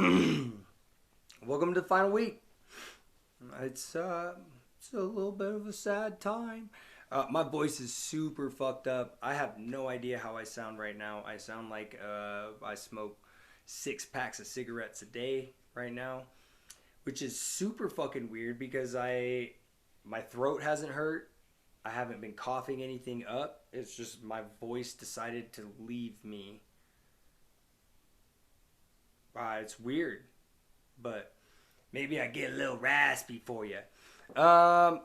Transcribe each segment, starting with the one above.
Welcome to the final week. It's a little bit of a sad time. My voice is super fucked up. I have no idea how I sound right now. I sound like I smoke 6 packs of cigarettes a day right now, which is super fucking weird because my throat hasn't hurt. I haven't been coughing anything up. It's just my voice decided to leave me. It's weird, but maybe I get a little raspy for you. Um,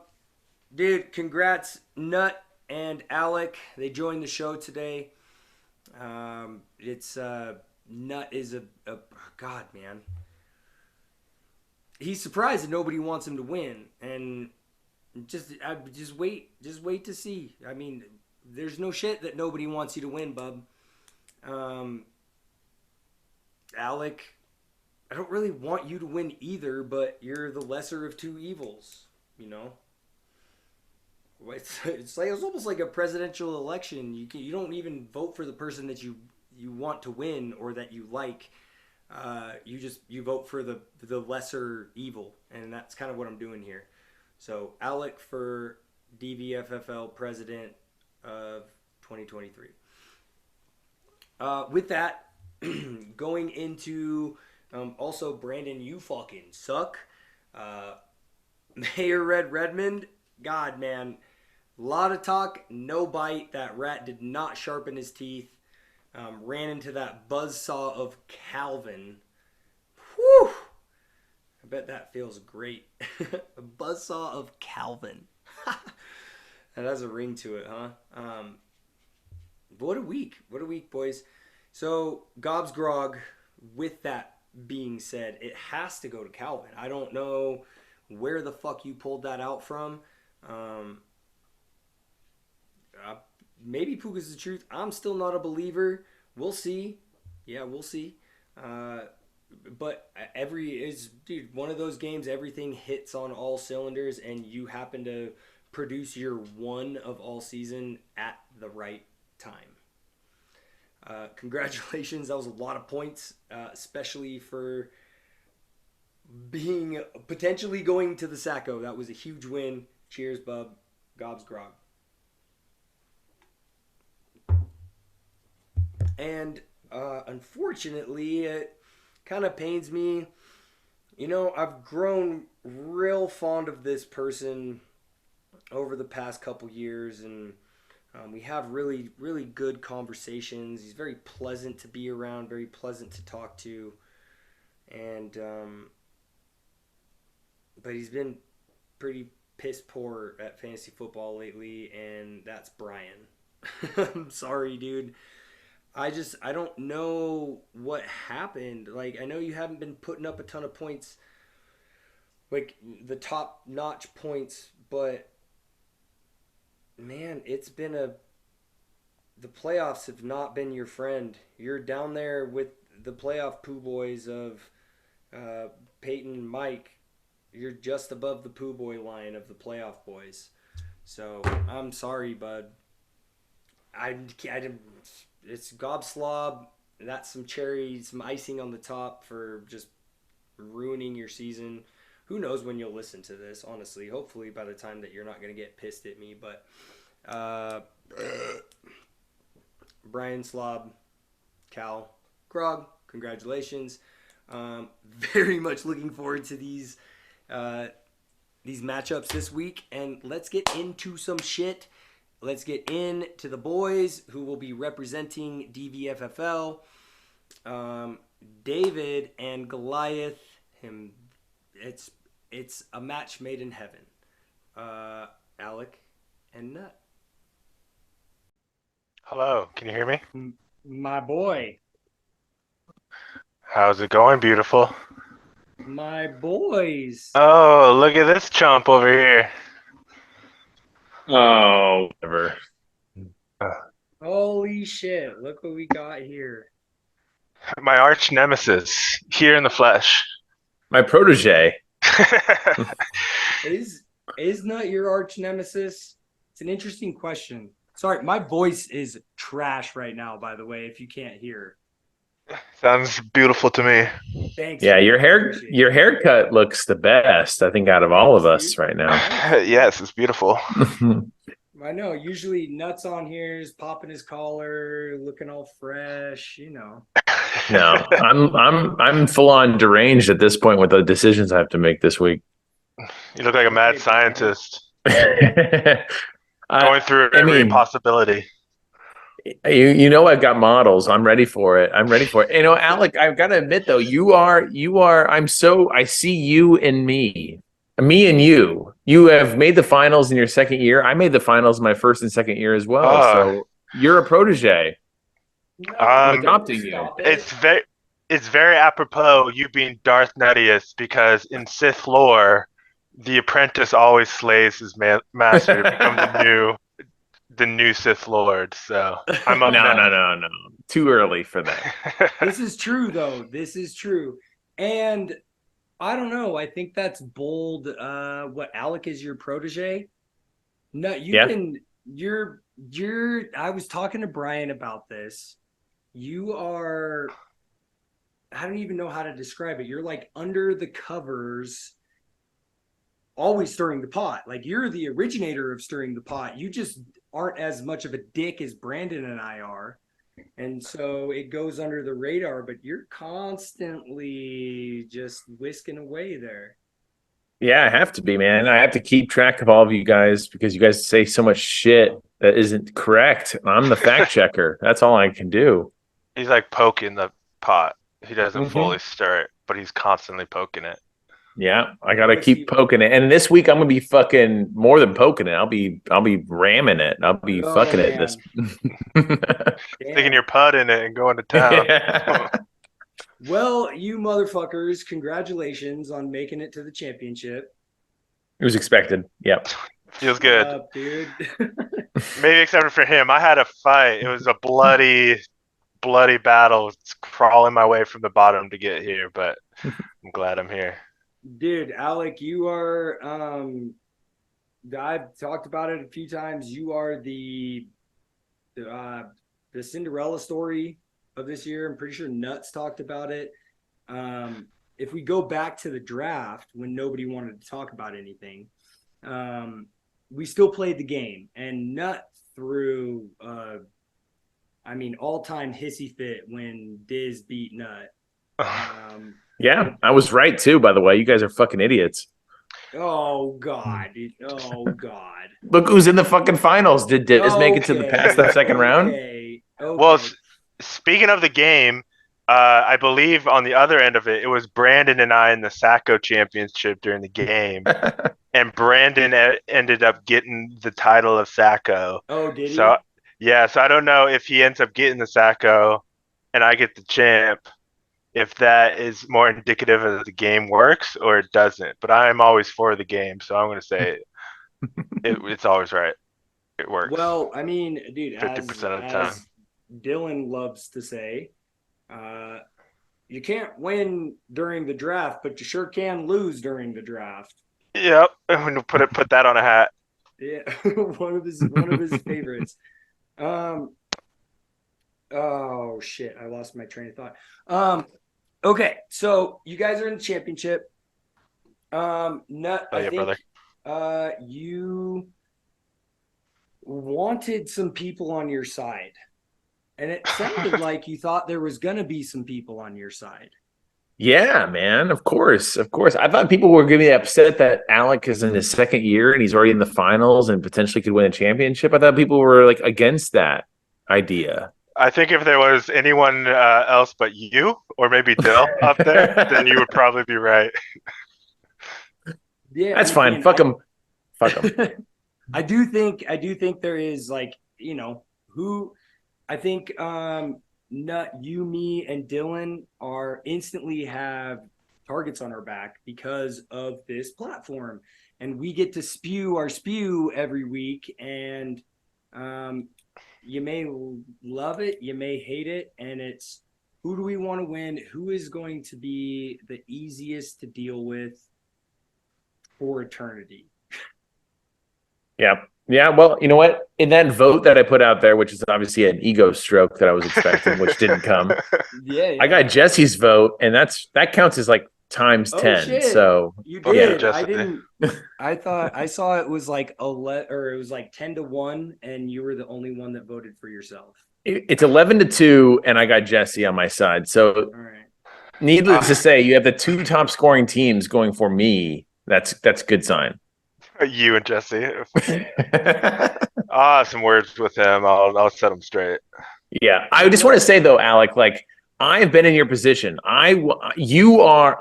Dude, congrats, Nut and Alec. They joined the show today. It's Nut is a God, man. He's surprised that nobody wants him to win, and just wait to see. I mean, there's no shit that nobody wants you to win, bub. Um, Alec, I don't really want you to win either, but you're the lesser of two evils, you know? It's almost like a presidential election. You don't even vote for the person that you want to win or that you like. You vote for the lesser evil, and that's kind of what I'm doing here. So Alec for DVFFL president of 2023. With that, going into also Brandon, you fucking suck. Uh, Mayor Redmond, God man, a lot of talk, no bite. That rat did not sharpen his teeth. Ran into that buzzsaw of Calvin. Whew! I bet that feels great. A buzzsaw of Calvin. That has a ring to it, huh? What a week. What a week, boys. So, Gob's Grog, with that being said, it has to go to Calvin. I don't know where the fuck you pulled that out from. Um, Maybe Puka's the truth. I'm still not a believer. We'll see. Yeah, we'll see. Uh, but dude, one of those games. Everything hits on all cylinders, and you happen to produce your one of all season at the right time. Congratulations. That was a lot of points, especially for being potentially going to the Sacco. That was a huge win. Cheers, bub. Gob's Grog. And unfortunately, it kind of pains me. You know, I've grown real fond of this person over the past couple years, and we have really, really good conversations. He's very pleasant to be around, very pleasant to talk to, and but he's been pretty piss poor at fantasy football lately, and that's Brian. I'm sorry, dude. I don't know what happened. Like I know you haven't been putting up a ton of points, like the top notch points, but man, it's been a the playoffs have not been your friend. You're down there with the playoff poo boys of uh, Peyton and Mike. You're just above the poo boy line of the playoff boys. So I'm sorry, bud. I didn't. It's gobslob. That's some icing on the top for just ruining your season. Who knows when you'll listen to this? Honestly, hopefully by the time that you're not gonna get pissed at me. But uh, Brian Slob, Cal, Grog, congratulations. Very much looking forward to uh, these matchups this week, and let's get into some shit. Let's get into the boys who will be representing DVFFL. David and Goliath. Him. It's it's a match made in heaven. Alec and Nut. Hello, can you hear me? My boy. How's it going, beautiful? My boys. Oh, look at this chump over here. Oh, whatever. Uh, Holy shit. Look what we got here. My arch nemesis, here in the flesh. My protege. Is is not your arch nemesis? It's an interesting question. Sorry, my voice is trash right now, by the way, if you can't hear. Sounds beautiful to me. Thanks, Yeah, man. I appreciate your it. haircut looks the best, I think, out of all of Thanks, us dude. right now. Thanks. Yes, it's beautiful. I know. Usually, nuts on here is popping his collar, looking all fresh. No, I'm full on deranged at this point with the decisions I have to make this week. You look like a mad Okay, Brian. scientist I going through I every mean, possibility. you know I've got models. I'm ready for it. I'm ready for it. You know, Alec, I've got to admit though, I see you and me. Me and you. You have made the finals in your second year. I made the finals my first and second year as well. Uh, So you're a protege. I'm um, adopting you. Stop it. it's very apropos you being Darth Nuttius because in Sith lore, the apprentice always slays his master to become the new Sith Lord. So I'm up No, next. no, no, no. Too early for that. This is true, though. This is true. And I don't know. I think that's bold. What Alec is your protege? No, Yeah. I was talking to Brian about this. You are, I don't even know how to describe it. You're like under the covers, always stirring the pot. Like you're the originator of stirring the pot. You just aren't as much of a dick as Brandon and I are. And so it goes under the radar, but you're constantly just whisking away there. Yeah, I have to be, man. I have to keep track of all of you guys because you guys say so much shit that isn't correct. I'm the fact checker. That's all I can do. He's like poking the pot. He doesn't Mhm. fully stir it, but he's constantly poking it. Yeah, I gotta Was he keep poking it. And this week I'm gonna be fucking more than poking it. I'll be ramming it. I'll be Oh fucking it this. man. Sticking Damn. your putt in it and going to town. Yeah. Well, you motherfuckers, congratulations on making it to the championship. It was expected. Yep. Feels Shut good. up, dude. Maybe except for him. I had a fight. It was a bloody battle. It's crawling my way from the bottom to get here, but I'm glad I'm here. Dude, Alec, you are I've talked about it a few times. You are uh the Cinderella story of this year. I'm pretty sure Nuts talked about it. If we go back to the draft when nobody wanted to talk about anything, we still played the game, and Nut threw all-time hissy fit when Diz beat Nut. Yeah, I was right too, by the way. You guys are fucking idiots. Oh God. Oh God. Look who's in the fucking finals. Did Diz make it to the past the second round? Okay. Well, Okay. speaking of the game, I believe on the other end of it, it was Brandon and I in the Sacco Championship during the game, and Brandon ended up getting the title of Sacco. Oh, did So he? yeah, so I don't know if he ends up getting the Sacco and I get the champ, if that is more indicative of the game works or it doesn't. But I am always for the game, so I'm going to say it's always right. It works Well, I mean, dude, 50% of the time. as Dylan loves to say, uh, you can't win during the draft, but you sure can lose during the draft. Yep, I'm going to put that on a hat. Yeah, one of his favorites. Um, oh shit, I lost my train of thought. Okay, so you guys are in the championship. Nut, Oh I yeah, think brother. you wanted some people on your side, and it sounded like you thought there was gonna be some people on your side. Yeah, man. Of course. Of course. I thought people were going to be upset that Alec is in his second year and he's already in the finals and potentially could win a championship. I thought people were like against that idea. I think if there was anyone else but you, or maybe Dill up there, then you would probably be right. Yeah, That's I fine. mean, Fuck them. Fuck them. I do think there is, like, who I think Nut, you, me, and Dylan are instantly have targets on our back because of this platform. And we get to spew our spew every week. And you may love it, you may hate it, and it's who do we want to win? Who is going to be the easiest to deal with for eternity? Yep. Yeah, well, you know what? In that vote that I put out there, which is obviously an ego stroke that I was expecting, which didn't come, Yeah. I got Jesse's vote, and that counts as like times Oh 10. shit! So You Fuck you, did. I Jesse. didn't. I thought I saw it was like it was like 10-1, and you were the only one that voted for yourself. it's 11-2, and I got Jesse on my side. So All right. needless to say, you have the two top scoring teams going for me. That's a good sign. You and Jesse. I'll have some words with him. I'll set him straight. Yeah, I just want to say though, Alec, like I've been in your position. I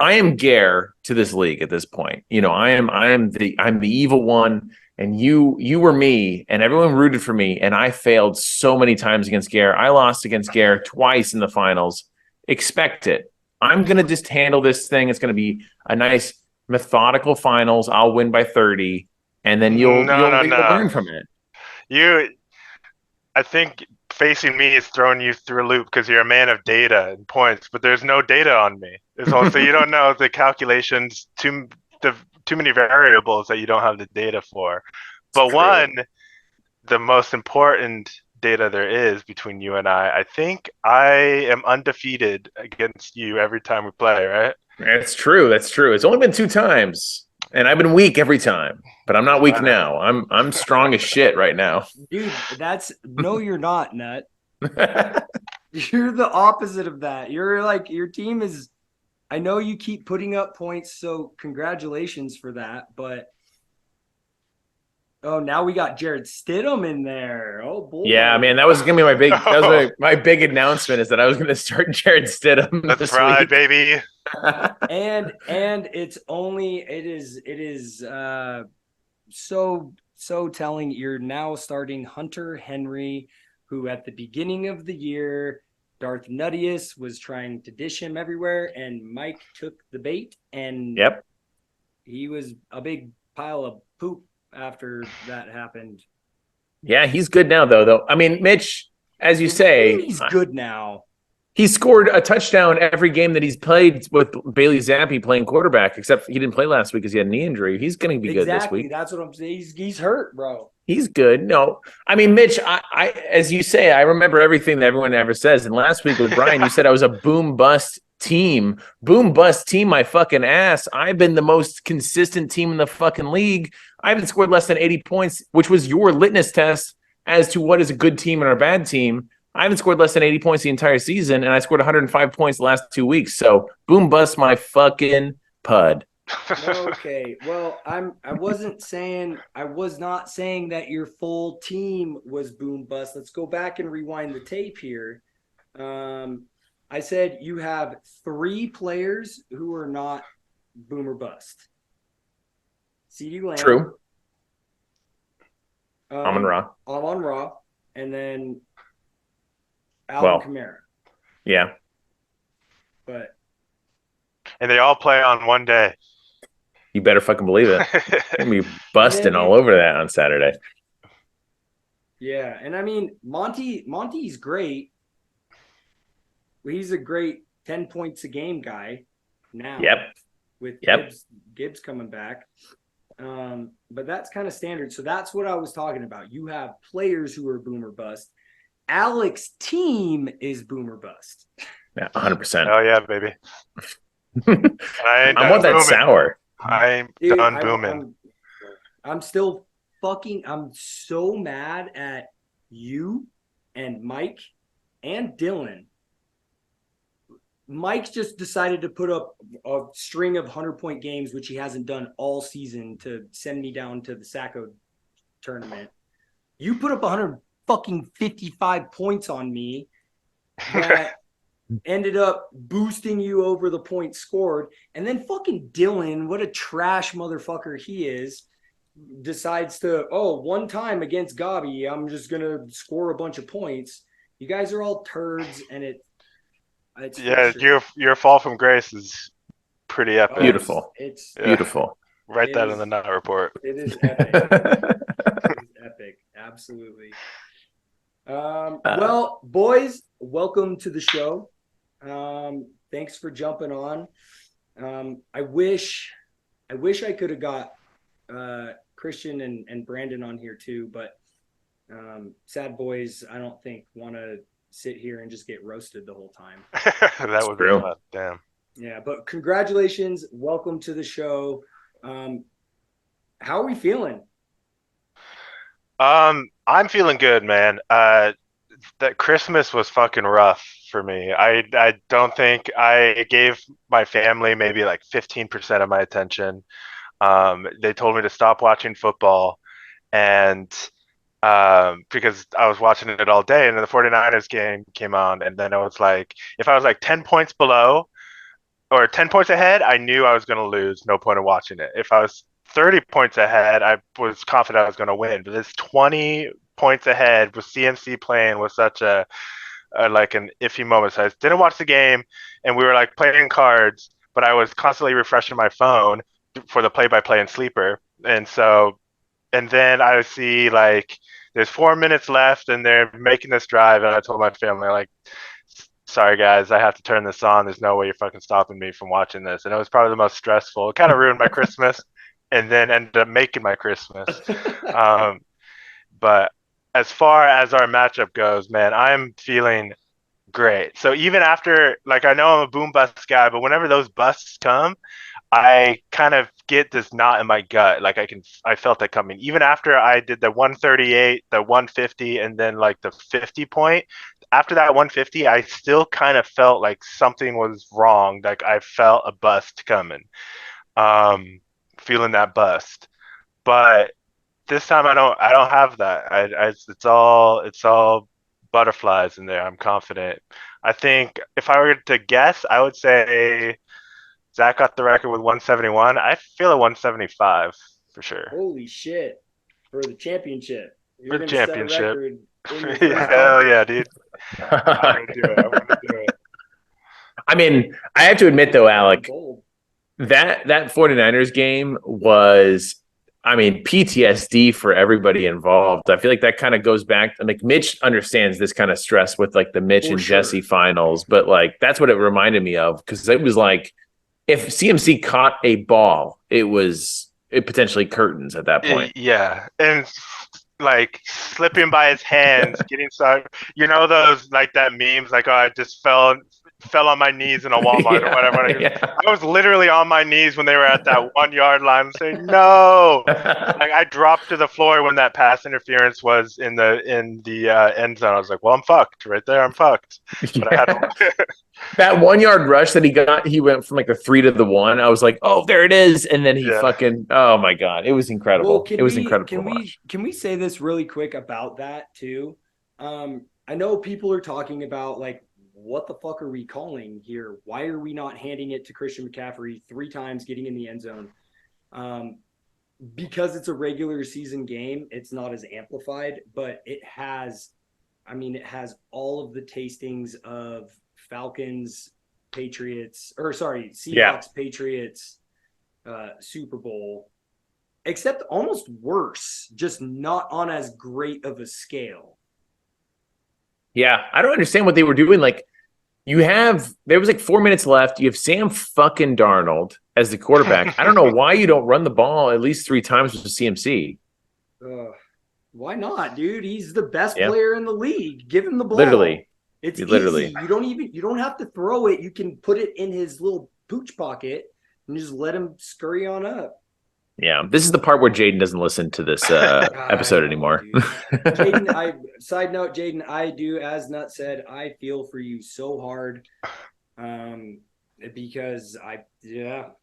am Gare to this league at this point. You know, I'm the evil one, and you were me, and everyone rooted for me, and I failed so many times against Gare. I lost against Gare twice in the finals. Expect it. I'm gonna just handle this thing. It's gonna be a nice methodical finals. I'll win by 30, and then you'll learn from it. I think facing me is throwing you through a loop because you're a man of data and points, but there's no data on me. So you don't know the calculations, too many variables that you don't have the data for. But the most important data there is between you and I think I am undefeated against you every time we play, right? That's true. That's true. It's only been 2 times, and I've been weak every time. But I'm not weak now. I'm strong as shit right now. Dude, no, you're not, Nut. You're the opposite of that. You're like, your team is, I know you keep putting up points, so congratulations for that. But oh, now we got Jared Stidham in there. Oh boy. Yeah, man, that was gonna be my big announcement is that I was gonna start Jared Stidham. That's right, baby. and it is so telling. You're now starting Hunter Henry, who at the beginning of the year, Darth Nuttius was trying to dish him everywhere, and Mike took the bait, and Yep, he was a big pile of poop after that happened. yeah, he's good now though. I mean, Mitch, as you say, he's good now. he scored a touchdown every game that he's played with Bailey Zappi playing quarterback, except he didn't play last week because he had a knee injury. He's going to be good this week. That's what I'm saying. He's hurt, bro. He's good. No, I mean, Mitch, I as you say, I remember everything that everyone ever says. And last week with Brian, you said I was a boom bust team. Boom bust team, my fucking ass. I've been the most consistent team in the fucking league. I haven't scored less than 80 points, which was your litmus test as to what is a good team and a bad team. I haven't scored less than 80 points the entire season, and I scored 105 points the last 2 weeks. So boom bust my fucking pud. Okay. Well, I was not saying that your full team was boom bust. Let's go back and rewind the tape here. I said you have 3 players who are not boom or bust. CeeDee Lamb. True. Amon-Ra, and then Alvin Kamara. Yeah. But and they all play on one day. You better fucking believe it. I'm gonna be busting all over that on Saturday. Yeah, and I mean Monty's great. He's a great 10 points a game guy now. Yep. With Gibbs coming back. But that's kind of standard. So that's what I was talking about. You have players who are boom or bust. Alec's team is boom or bust. Yeah, 100%. Oh yeah, baby. I want that booming. Sour. I'm done booming. I'm still I'm so mad at you and Mike and Dylan. Mike's just decided to put up a string of 100-point games, which he hasn't done all season, to send me down to the Sacco tournament. You put up 155 points on me that ended up boosting you over the points scored. And then fucking Dylan, what a trash motherfucker he is, decides to, one time against Gobby, I'm just going to score a bunch of points. You guys are all turds, and it's your fall from grace is pretty epic. Beautiful. It's beautiful. Write that in the nut report. It is epic. It is epic. Absolutely. Well, boys, welcome to the show. Thanks for jumping on. I wish I could have got Christian and Brandon on here too, but sad boys, I don't think want to sit here and just get roasted the whole time. That would be true. fun. Damn. Yeah, but congratulations. Welcome to the show. How are we feeling? I'm feeling good, man. That Christmas was fucking rough for me. I don't think I gave my family maybe like 15% of my attention. They told me to stop watching football, and because I was watching it all day, and then the 49ers game came on, and then I was like, if I was like 10 points below or 10 points ahead, I knew I was going to lose. No point in watching it. If I was 30 points ahead, I was confident I was going to win. But this 20 points ahead with CMC playing was such a like an iffy moment. So I didn't watch the game, and we were like playing cards, but I was constantly refreshing my phone for the play-by-play and sleeper. And so, and then I see like there's 4 minutes left, and they're making this drive, and I told my family like, sorry guys, I have to turn this on. There's no way you're fucking stopping me from watching this. And it was probably the most stressful. It kind of ruined my Christmas, and then ended up making my Christmas. But as far as our matchup goes, man, I'm feeling great. So even after, like, I know I'm a boom bust guy, but whenever those busts come, I kind of get this knot in my gut. Like I felt that coming. Even after I did the 138, the 150, and then like the 50 point, after that 150, I still kind of felt like something was wrong. Like I felt a bust coming. Feeling that bust. But this time I don't have that. It's all butterflies in there. I'm confident. I think if I were to guess, I would say Zach got the record with 171. I feel a 175 for sure. Holy shit. For the championship. You're For the gonna set a championship. record in your first Hell yeah, dude. I'm gonna do it. I'm gonna do it. I mean, I have to admit though, Alec, gold. that 49ers game was, I mean, PTSD for everybody involved. I feel like that kind of goes back, like Mitch understands this kind of stress with like the Mitch For and sure. Jesse finals, but like that's what it reminded me of, because it was like if CMC caught a ball, it potentially curtains at that point. Yeah, and like slipping by his hands, getting stuck. You know those like that memes, like, oh, I just fell on my knees in a Walmart or whatever. Yeah. I was literally on my knees when they were at that 1 yard line, saying no. Like I dropped to the floor when that pass interference was in the end zone. I was like, well, I'm fucked right there. I'm fucked. But I had to... That 1 yard rush that he got, he went from like the 3 to the 1. I was like, oh, there it is. And then he fucking, oh my God, it was incredible. Well, it was incredible to watch. Can we say this really quick about that too? I know people are talking about like, what the fuck are we calling here? Why are we not handing it to Christian McCaffrey 3 times getting in the end zone? Because it's a regular season game, it's not as amplified, but it has all of the tastings of Falcons, Patriots, Seahawks, Patriots, Super Bowl, except almost worse, just not on as great of a scale. Yeah, I don't understand what they were doing. Like, there was like 4 minutes left. You have Sam fucking Darnold as the quarterback. I don't know why you don't run the ball at least 3 times with CMC. Why not, dude? He's the best player in the league. Give him the ball. Literally. It's literally easy. You don't have to throw it. You can put it in his little pooch pocket and just let him scurry on up. Yeah, this is the part where Jaden doesn't listen to this episode anymore. Jaden, side note, Jaden, I do, as Nut said, I feel for you so hard, because I've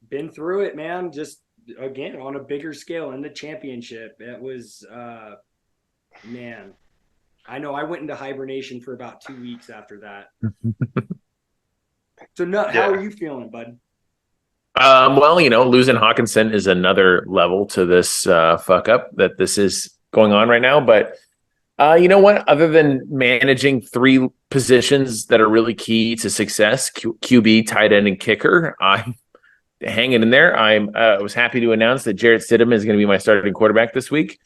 been through it, man. Just again on a bigger scale in the championship. It was, man. I know I went into hibernation for about 2 weeks after that. So, Nut, how are you feeling, bud? Well, losing Hawkinson is another level to this fuck up that this is going on right now. But you know what? Other than managing 3 positions that are really key to success, QB, tight end, and kicker, I'm hanging in there. I was happy to announce that Jarrett Stidham is going to be my starting quarterback this week.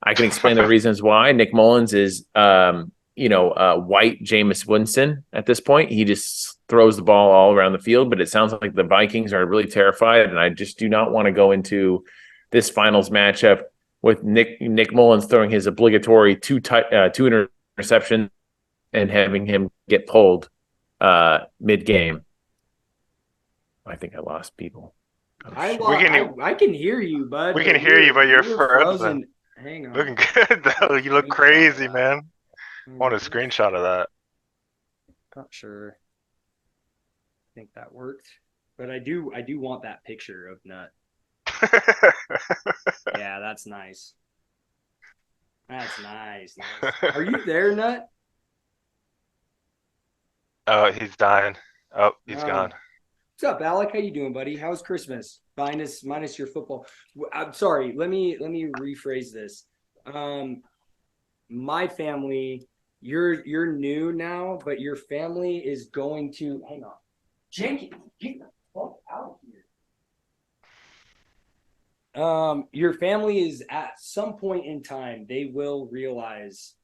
I can explain the reasons why. Nick Mullins is, white Jameis Winston at this point. He just throws the ball all around the field, but it sounds like the Vikings are really terrified, and I just do not want to go into this finals matchup with Nick Mullins throwing his obligatory two interceptions and having him get pulled mid game. I think I lost people. Oh, I can hear you, bud. We can hear you, but you're frozen. Hang on. Looking good though. You look crazy, man. I want a Hmm. screenshot of that. Not sure. I think that worked, but I do want that picture of Nut. Yeah, that's nice. That's nice. Are you there, Nut? Oh, he's dying. Oh, he's Oh. gone. What's up, Alec? How you doing, buddy? How's Christmas? Minus your football. I'm sorry. Let me rephrase this. My family, you're new now, but your family is going to hang on. Jenkins, get the fuck out here. Your family is at some point in time, they will realize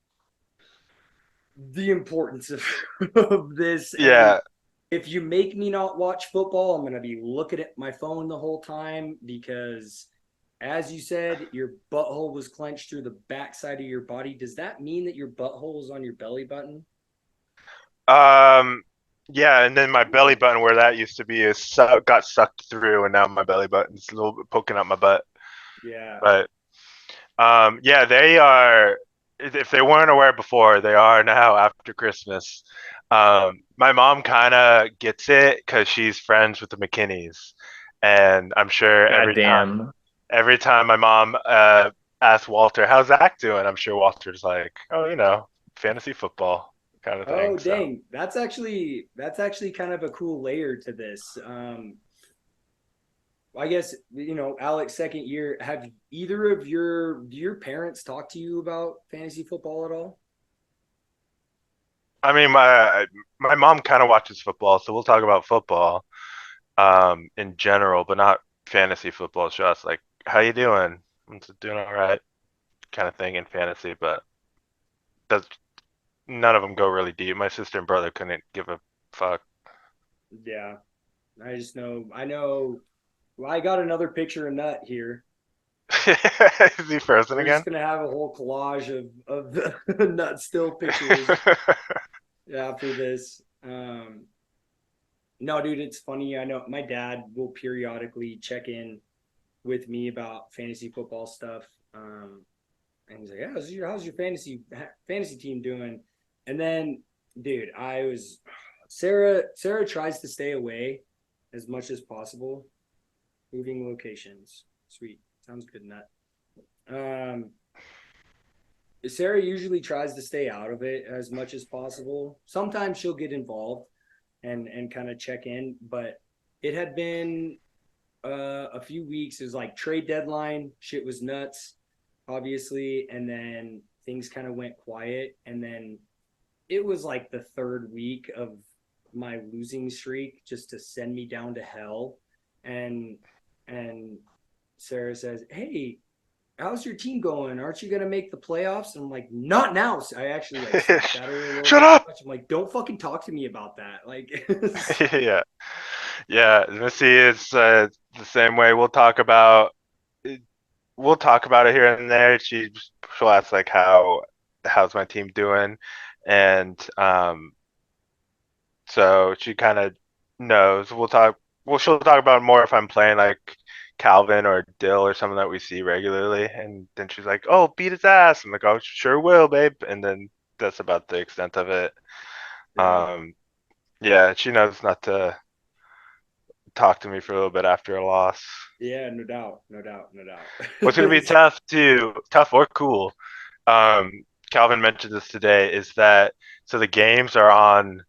the importance of this. Yeah. And if you make me not watch football, I'm going to be looking at my phone the whole time because, as you said, your butthole was clenched through the backside of your body. Does that mean that your butthole is on your belly button? Yeah, and then my belly button where that used to be got sucked through, and now my belly button's a little bit poking out my butt. Yeah. But yeah, they are. If they weren't aware before, they are now after Christmas. My mom kind of gets it because she's friends with the McKinneys, and I'm sure Goddamn. every time my mom asks Walter, "How's Zach doing?" I'm sure Walter's like, "Oh, fantasy football kind of thing." Oh, dang. That's actually kind of a cool layer to this. I guess, Alex, second year, have either of do your parents talk to you about fantasy football at all? I mean, my mom kind of watches football, so we'll talk about football in general, but not fantasy football. It's just like, "How you doing?" I'm just doing all right, kind of thing in fantasy, but does none of them go really deep. My sister and brother couldn't give a fuck. Yeah. I know. Well, I got another picture of Nut here. Is he frozen We're again? just gonna have a whole collage of the Nut still pictures after this. No, dude, it's funny. I know my dad will periodically check in with me about fantasy football stuff. And he's like, "Yeah, how's your fantasy team doing?" And then, dude, Sarah tries to stay away as much as possible. Moving locations, sweet, sounds good. Nut. Sarah usually tries to stay out of it as much as possible. Sometimes she'll get involved and kind of check in, but it had been a few weeks. It was like trade deadline. Shit was nuts, obviously, and then things kind of went quiet. And then it was like the third week of my losing streak just to send me down to hell. And Sarah says, "Hey, how's your team going? Aren't you gonna make the playoffs?" And I'm like, "Not now." So I actually like snapped at her a little Shut bit. up! I'm like, "Don't fucking talk to me about that." Like, Yeah, yeah. Missy is the same way. We'll talk about it here and there. She'll ask like how's my team doing, and so she kind of knows. We'll talk. Well, she'll talk about it more if I'm playing like Calvin or Dill or someone that we see regularly, and then she's like, "Oh, beat his ass." I'm like, "Oh, sure will, babe." And then that's about the extent of it. yeah, Yeah, she knows not to talk to me for a little bit after a loss. yeah, no doubt, no doubt, no doubt. What's going to be tough or cool, Calvin mentioned this today, is that so the games are on.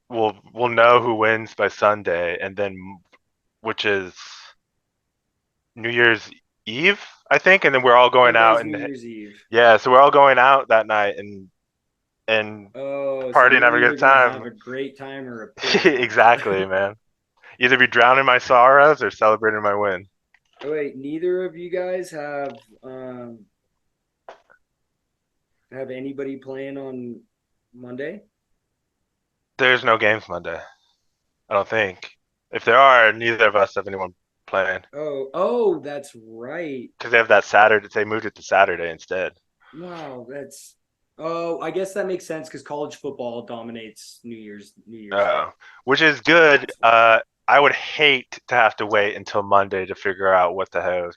We'll know who wins by Sunday, and then which is New Year's Eve, I think, and then we're all going Monday's out New and Year's Eve. yeah, so we're all going out that night and Oh, so partying, you're having a either good gonna have time. a great time or a pity time. Exactly, man. Either be drowning my sorrows or celebrating my win. Oh, wait, neither of you guys have anybody playing on Monday? There's no games Monday. I don't think. If there are, neither of us have anyone playing Oh, that's right. because they have that Saturday. They moved it to Saturday instead. Wow, that's. Oh, I guess that makes sense because college football dominates New Year's. Day. Which is good. That's right. I would hate to have to wait until Monday to figure out what the hell is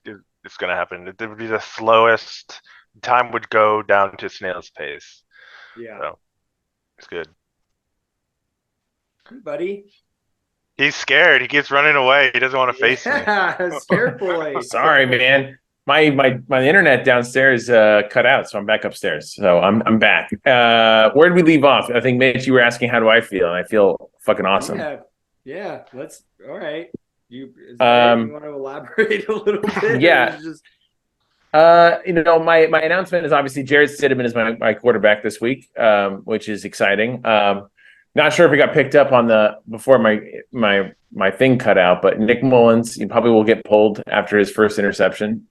going to happen. It would be the slowest. Time would go down to snail's pace. Yeah, So it's good. buddy. He's scared. He keeps running away. He doesn't want to face me. Yeah, scared boy. Sorry, man. My internet downstairs cut out, so I'm back upstairs. So I'm back. Where did we leave off? I think Mitch, you were asking how do I feel, and I feel fucking awesome. Yeah. Let's. All right. You want to elaborate a little bit? Yeah. My announcement is obviously Jared Stidham is my quarterback this week, which is exciting. Not sure if it got picked up on before my thing cut out, but Nick Mullins, he probably will get pulled after his first interception,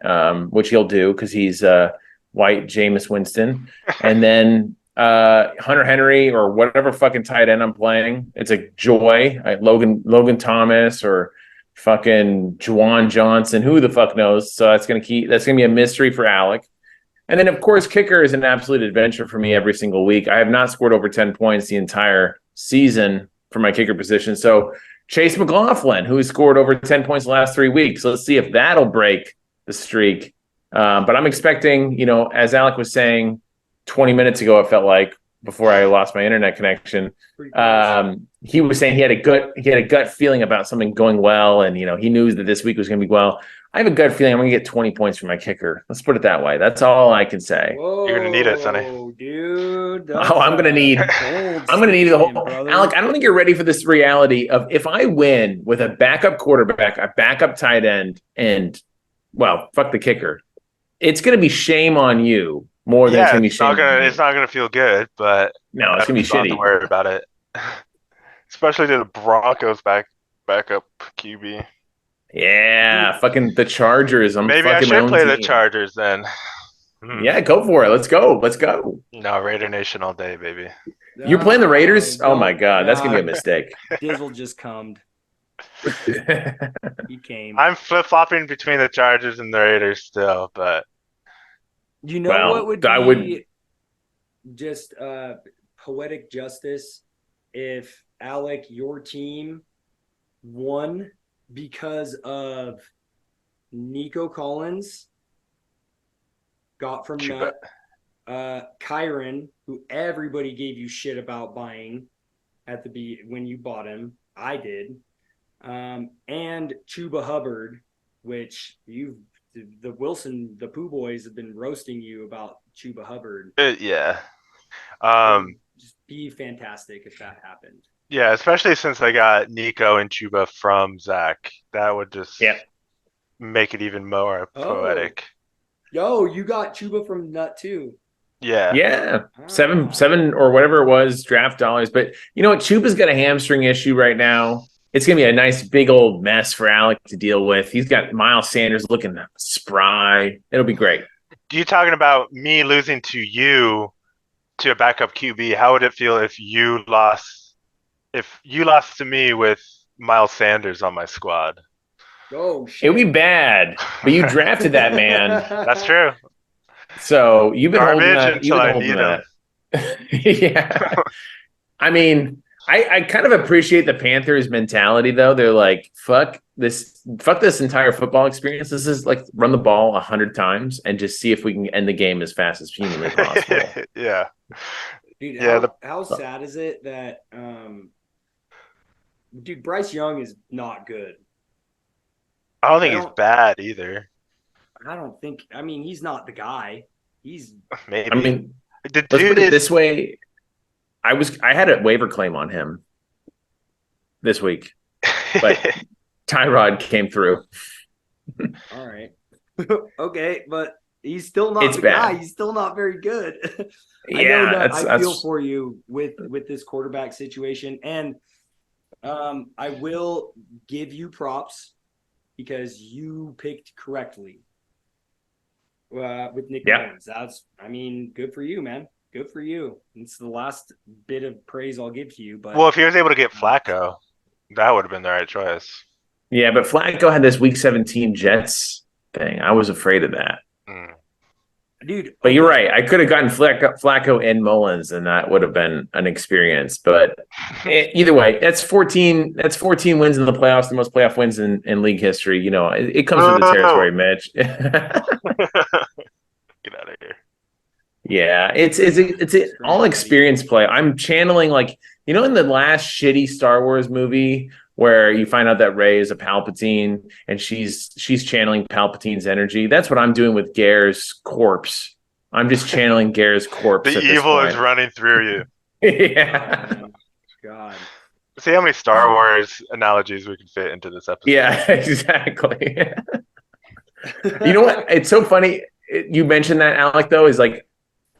which he'll do because he's white Jameis Winston, and then Hunter Henry or whatever fucking tight end I'm playing. It's a joy. Logan Thomas or fucking Juwan Johnson, who the fuck knows? So that's gonna be a mystery for Alec. And then of course, kicker is an absolute adventure for me every single week. I have not scored over 10 points the entire season for my kicker position. So Chase McLaughlin, who has scored over 10 points the last 3 weeks. Let's see if that'll break the streak. But I'm expecting, as Alec was saying 20 minutes ago, it felt like before I lost my internet connection. He was saying he had a gut feeling about something going well, and he knew that this week was going to be well. I have a gut feeling I'm going to get 20 points from my kicker. Let's put it that way. That's all I can say. Whoa, You're gonna need it, Sonny. Dude. I'm gonna need the whole. brother. Alec, I don't think you're ready for this reality of if I win with a backup quarterback, a backup tight end, and fuck the kicker. It's going to be shame on you more than it's going to be shame. It's not gonna feel good, but no, it's going to be shitty. Don't worry about it. Especially to the Broncos backup QB. Yeah, fucking the Chargers. Maybe I should play the Chargers then. Yeah, go for it. Let's go. No, Raider Nation all day, baby. You're playing the Raiders? Oh my god, that's gonna be a mistake. Dizzle just cummed. He came. I'm flip-flopping between the Chargers and the Raiders still, but what would be just poetic justice if Alec, your team won because of Nico Collins got from Nut, Kyron, who everybody gave you shit about buying when you bought him. I did. And Chuba Hubbard, which the Pooh Boys have been roasting you about Chuba Hubbard. Yeah. Just be fantastic if that happened. Yeah, especially since I got Nico and Chuba from Zach. That would just make it even more poetic. Yo, you got Chuba from Nut too. Yeah. Yeah. Seven or whatever it was, draft dollars. But you know what? Chuba's got a hamstring issue right now. It's going to be a nice big old mess for Alec to deal with. He's got Miles Sanders looking spry. It'll be great. You talking about me losing to you to a backup QB? How would it feel if you lost to me with Miles Sanders on my squad? Oh shit. It would be bad. But you drafted that man. That's true. So you've been Garbage holding that. Yeah. I mean, I kind of appreciate the Panthers mentality though. They're like, fuck this entire football experience. This is like run the ball 100 times and just see if we can end the game as fast as humanly possible. Yeah. Dude, how sad is it that dude, Bryce Young is not good. I don't think he's bad either. He's not the guy. He's maybe. I mean, let's put it this way. I had a waiver claim on him this week, but Tyrod came through. All right. Okay, but he's still not the bad. guy. He's still not very good. Yeah, I feel for you with this quarterback situation, and I will give you props because you picked correctly with Nick Jones. That's, good for you, man. Good for you. It's the last bit of praise I'll give to you. But well, if he was able to get Flacco, that would have been the right choice. Yeah, but Flacco had this Week 17 Jets thing. I was afraid of that. Mm. Dude. But you're right. I could have gotten Flacco and Mullins, and that would have been an experience. But either way, that's 14. That's 14 wins in the playoffs, the most playoff wins in league history. You know, it comes with the territory, Mitch. Get out of here. Yeah, it's all experience play. I'm channeling in the last shitty Star Wars movie where you find out that Rey is a Palpatine and she's channeling Palpatine's energy. That's what I'm doing with Gare's corpse. I'm just channeling Gare's corpse. The evil is running through you. Yeah. God. See how many Star Wars analogies we can fit into this episode. Yeah, exactly. You know what? It's so funny. You mentioned that, Alec, though, is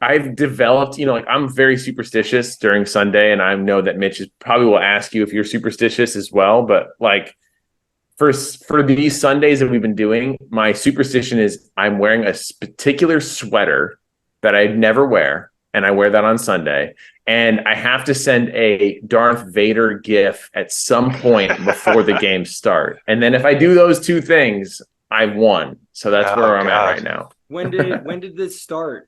I've developed, I'm very superstitious during Sunday, and I know that Mitch probably will ask you if you're superstitious as well. But for these Sundays that we've been doing, my superstition is I'm wearing a particular sweater that I'd never wear, and I wear that on Sunday. And I have to send a Darth Vader gif at some point before the games start. And then if I do those two things, I've won. So that's where I'm at right now. When did this start?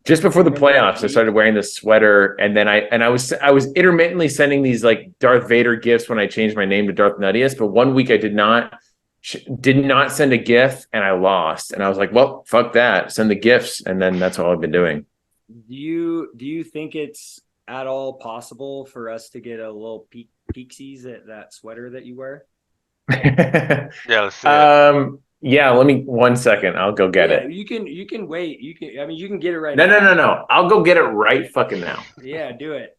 Just before the playoffs, I started wearing this sweater, and then I was intermittently sending these Darth Vader gifts when I changed my name to Darth Nuttiest. But one week I did not send a gift, and I lost. And I was like, well, fuck that, send the gifts, and then that's all I've been doing. Do you think it's at all possible for us to get a little peeksies at that sweater that you wear? Yeah, let's see it. Yeah, let me 1 second. I'll go get it. You can wait. You can get it right now. now. No. I'll go get it right fucking now. Yeah, do it.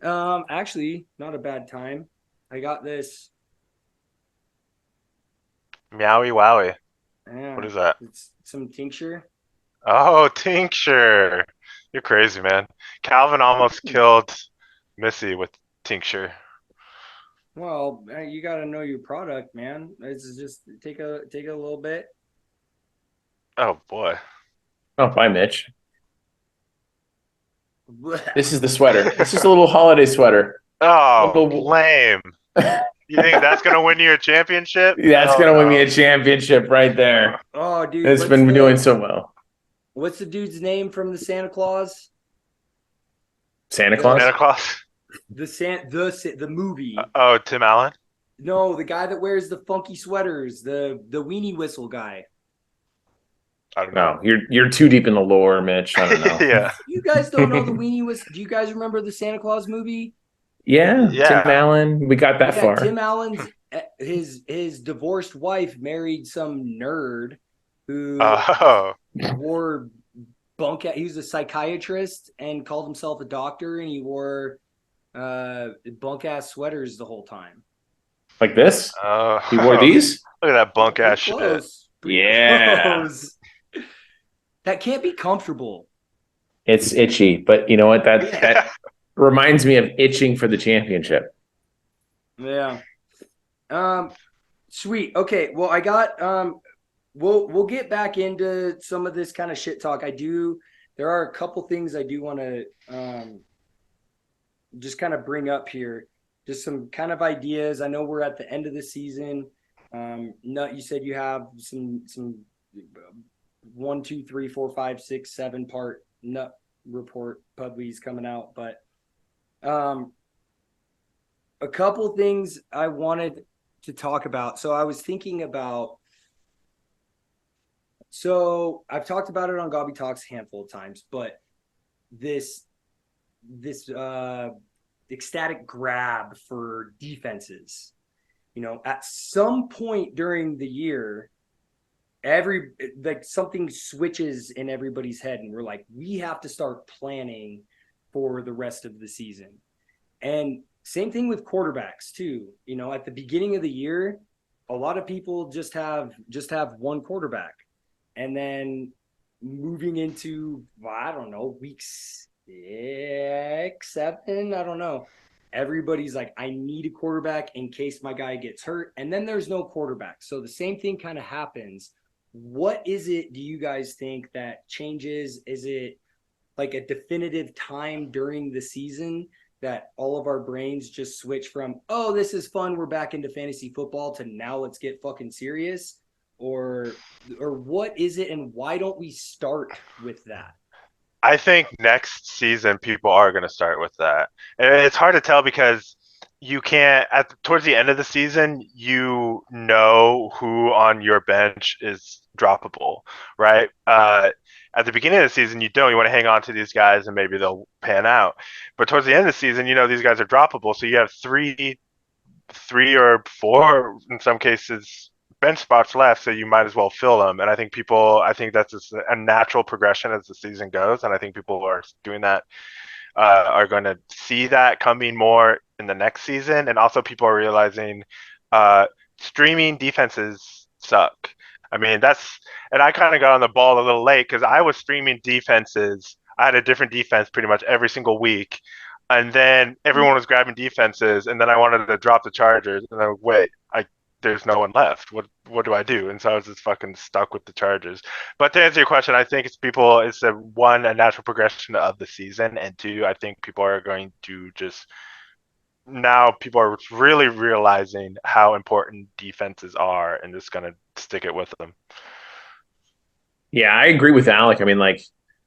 Actually, not a bad time. I got this. Meowie wowie. Yeah, What is that? It's some tincture. Oh, tincture. You're crazy, man. Calvin almost killed Missy with tincture. Well, you got to know your product, man. It's just take a little bit. Oh boy. Oh, bye, Mitch. This is the sweater. It's just a little holiday sweater. Oh, lame. You think that's gonna win you a championship? That's gonna win me a championship right there. Oh, dude, it's been doing so well. What's the dude's name from the Santa Claus? Santa Claus. Santa Claus. The movie. Oh, Tim Allen? No, the guy that wears the funky sweaters, the weenie whistle guy. I don't know. No, you're too deep in the lore, Mitch. I don't know. Yeah. You guys don't know the weenie whistle. Do you guys remember the Santa Claus movie? Yeah. Tim Allen. We got that far. Tim Allen's his divorced wife married some nerd who wore bunk. He was a psychiatrist and called himself a doctor, and he wore bunk ass sweaters the whole time. Like this? He wore these? Look at that bunk ass shit. Yeah. Close. That can't be comfortable. It's itchy, but you know what? That reminds me of itching for the championship. Yeah. Sweet. Okay. Well, I got we'll get back into some of this kind of shit talk. There are a couple things I do want to just kind of bring up here. Just some kind of ideas. I know we're at the end of the season. Nut, you said you have some 1, 2, 3, 4, 5, 6, 7 part Nut report Pudwee's coming out, but a couple things I wanted to talk about. So I was thinking about. So I've talked about it on GobbyTalks a handful of times, but this ecstatic grab for defenses. At some point during the year, something switches in everybody's head, and we're like, we have to start planning for the rest of the season. And same thing with quarterbacks too. At the beginning of the year, a lot of people just have one quarterback, and then moving into, I don't know, week 6, 7, I don't know. Everybody's like, I need a quarterback in case my guy gets hurt. And then there's no quarterback. So the same thing kind of happens. What is it, do you guys think, that changes? Is it like a definitive time during the season that all of our brains just switch from, oh, this is fun, we're back into fantasy football, to now let's get fucking serious? Or what is it, and why don't we start with that? I think next season people are going to start with that. And it's hard to tell because you can't towards the end of the season you know who on your bench is droppable, right? At the beginning of the season you don't. You want to hang on to these guys and maybe they'll pan out. But towards the end of the season, you know these guys are droppable, so you have three or four in some cases bench spots left, so you might as well fill them. And I think that's just a natural progression as the season goes, and I think people who are doing that are going to see that coming more in the next season. And also, people are realizing streaming defenses suck. I mean, and I kind of got on the ball a little late because I was streaming defenses. I had a different defense pretty much every single week, and then everyone was grabbing defenses, and then I wanted to drop the Chargers, and I wait, there's no one left. What do I do? And so I was just fucking stuck with the Chargers. But to answer your question, I think it's a natural progression of the season, and two, I think people are going to just now people are really realizing how important defenses are and just gonna stick it with them. Yeah, I agree with Alec. I mean, like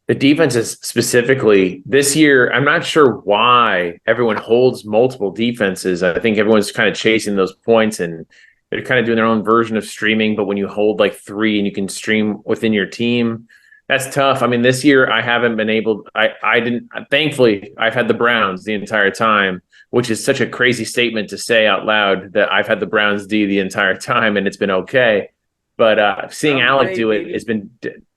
the defenses specifically this year, I'm not sure why everyone holds multiple defenses. I think everyone's kind of chasing those points and they're kind of doing their own version of streaming. But when you hold like three and you can stream within your team, that's tough. I mean, this year I haven't been able. I didn't. Thankfully, I've had the Browns the entire time, which is such a crazy statement to say out loud that I've had the Browns D the entire time and it's been okay. But seeing Alec do it has been,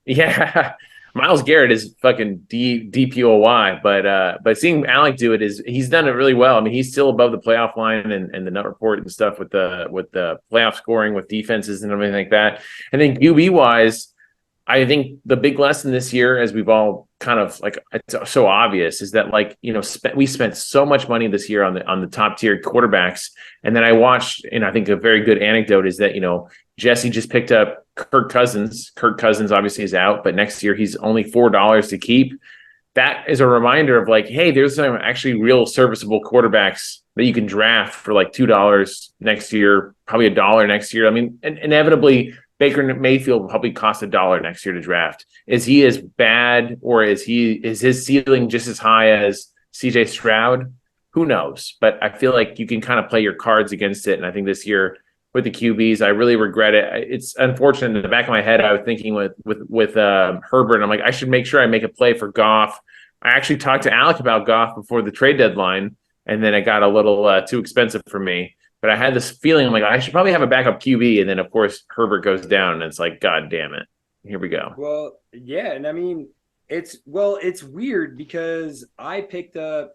yeah. Miles Garrett is fucking DPOY, but seeing Alec do it he's done it really well. I mean, he's still above the playoff line and the nut report and stuff with the playoff scoring with defenses and everything like that. I think QB wise, I think the big lesson this year, as we've all kind of like, it's so obvious, is that like, you know, we spent so much money this year on the top tier quarterbacks. And then I watched, and I think a very good anecdote is that, you know, Jesse just picked up Kirk Cousins. Kirk Cousins obviously is out, but next year he's only $4 to keep. That is a reminder of like, hey, there's some actually real serviceable quarterbacks that you can draft for like $2 next year, probably $1 next year. I mean, inevitably Baker Mayfield will probably cost $1 next year to draft. Is he as bad, or is his ceiling just as high as CJ Stroud? Who knows? But I feel like you can kind of play your cards against it. And I think this year with the QBs, I really regret it. It's unfortunate. In the back of my head, I was thinking with Herbert, I'm like, I should make sure I make a play for Goff. I actually talked to Alec about Goff before the trade deadline, and then it got a little too expensive for me. But I had this feeling, I'm like, I should probably have a backup QB. And then, of course, Herbert goes down, and it's like, God damn it. Here we go. Well, yeah. And I mean, it's weird because I picked up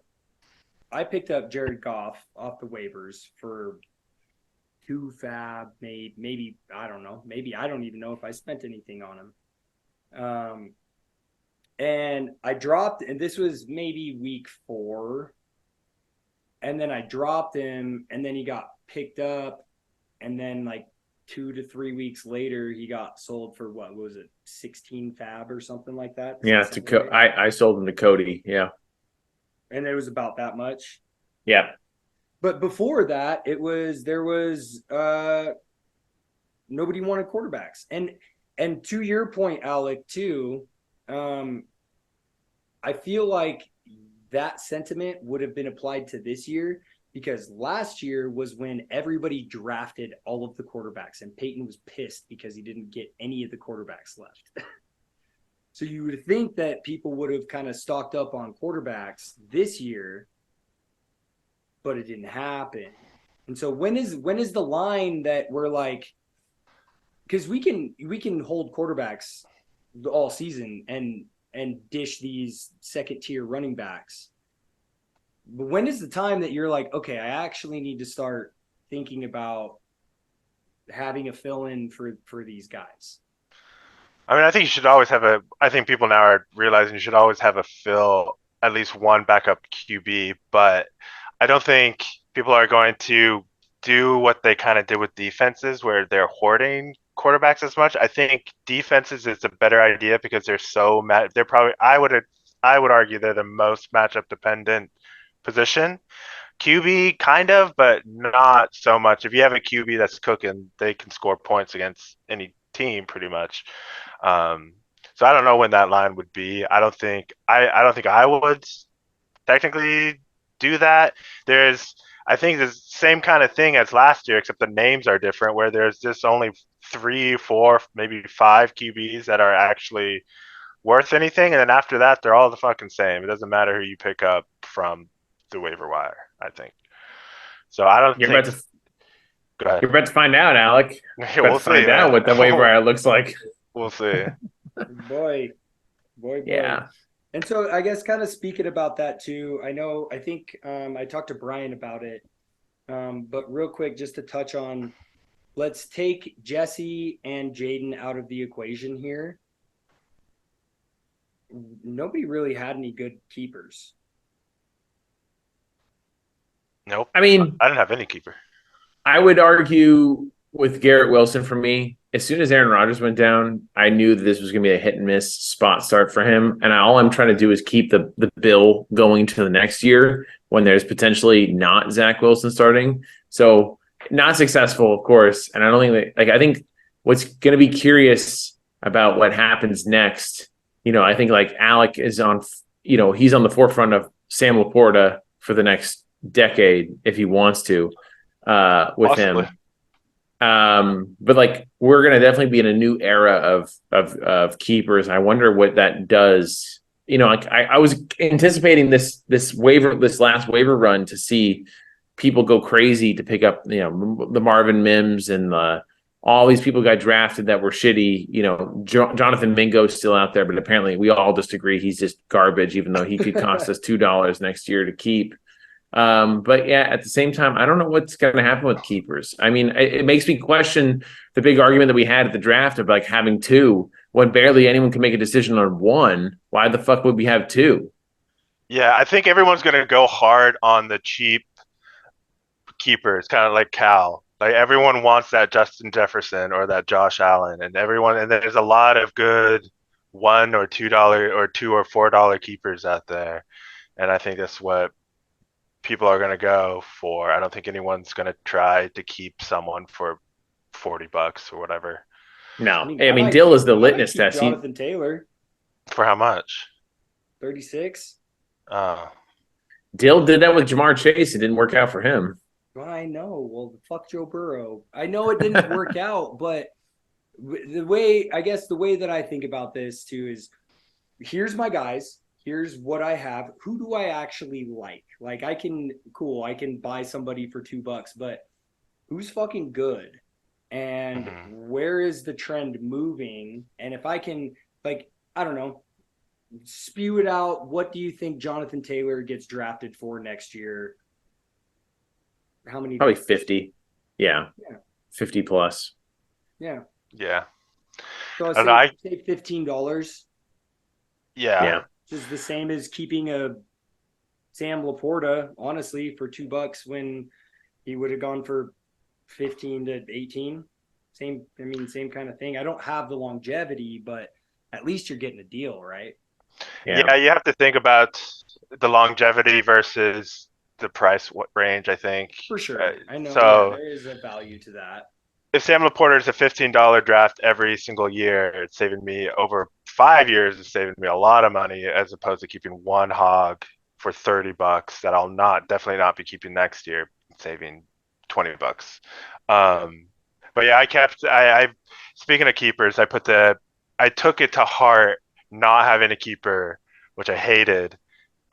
Jared Goff off the waivers for two fab, maybe I don't know. Maybe I don't even know if I spent anything on him. And I dropped, and this was maybe week 4. And then I dropped him, and then he got picked up, and then like 2 to 3 weeks later, he got sold for what was it, 16 fab or something like that? Yeah, I sold him to Cody. Yeah, and it was about that much. Yeah, but before that, there was nobody wanted quarterbacks, and to your point, Alec, too. I feel like that sentiment would have been applied to this year, because last year was when everybody drafted all of the quarterbacks and Peyton was pissed because he didn't get any of the quarterbacks left. So you would think that people would have kind of stocked up on quarterbacks this year, but it didn't happen. And so when is the line that we're like, because we can hold quarterbacks all season and dish these second tier running backs. But when is the time that you're like, okay, I actually need to start thinking about having a fill-in for these guys? I mean, I think you should always have I think people now are realizing you should always have at least one backup QB, but I don't think people are going to do what they kind of did with defenses where they're hoarding quarterbacks as much. I think defenses is a better idea because they're probably, I would argue they're the most matchup dependent position. QB, kind of, but not so much. If you have a QB that's cooking, they can score points against any team pretty much. So I don't know when that line would be. I don't think I would technically do that. I think the same kind of thing as last year, except the names are different, where there's just only 3, 4, maybe 5 QBs that are actually worth anything, and then after that, they're all the fucking same. It doesn't matter who you pick up from the waiver wire, I think. So I don't You're think. about to Go ahead. you're about to find out, Alec. We'll see, Find out man. what the waiver wire looks like. We'll see. Boy. Yeah. And so I guess kind of speaking about that too, I think I talked to Brian about it. But real quick, just to touch on, let's take Jesse and Jaden out of the equation here. Nobody really had any good keepers. Nope. I mean, I didn't have any keeper. I would argue with Garrett Wilson for me. As soon as Aaron Rodgers went down, I knew that this was going to be a hit and miss spot start for him. And all I'm trying to do is keep the bill going to the next year when there's potentially not Zach Wilson starting. So not successful, of course. And I don't think I think what's going to be curious about what happens next. I think like Alec is on, he's on the forefront of Sam Laporta for the next decade if he wants to, with Possibly. him. But like we're gonna definitely be in a new era of keepers. I wonder what that does. I was anticipating this last waiver run to see people go crazy to pick up the Marvin Mims and all these people got drafted that were shitty. Jonathan Mingo's still out there, but apparently we all just agree he's just garbage, even though he could cost us $2 next year to keep. But yeah, at the same time, I don't know what's going to happen with keepers. I mean, it makes me question the big argument that we had at the draft of like having 2 when barely anyone can make a decision on 1. Why the fuck would we have 2? Yeah, I think everyone's going to go hard on the cheap keepers, kind of like Cal. Like everyone wants that Justin Jefferson or that Josh Allen, and there's a lot of good $1 or $2 or $2 or $4 keepers out there, and I think that's what people are going to go for. I don't think anyone's going to try to keep someone for $40 or whatever. No, I mean Dill is the litmus test. Jonathan Taylor For how much? 36. Dill did that with Jamar Chase. It didn't work out for him. I know. Well, fuck Joe Burrow. I know it didn't work out, but the way that I think about this too is, here's my guys. Here's what I have. Who do I actually like? Like I can buy somebody for $2, but who's fucking good? And where is the trend moving? And if I can, like, I don't know, spew it out. What do you think Jonathan Taylor gets drafted for next year? How many? Probably 50. Yeah. 50 plus. Yeah. Yeah. So I say $15. Yeah. Which is the same as keeping a Sam Laporta, honestly, for $2 when he would have gone for 15 to 18. Same kind of thing. I don't have the longevity, but at least you're getting a deal, right? Yeah, you have to think about the longevity versus the price range, I think. For sure. I know there is a value to that. If Sam Laporta is a $15 draft every single year, it's saving me over 5 years. It's saving me a lot of money as opposed to keeping one hog for $30 that I'll definitely not be keeping next year, saving $20. But yeah, I speaking of keepers, I took it to heart not having a keeper, which I hated,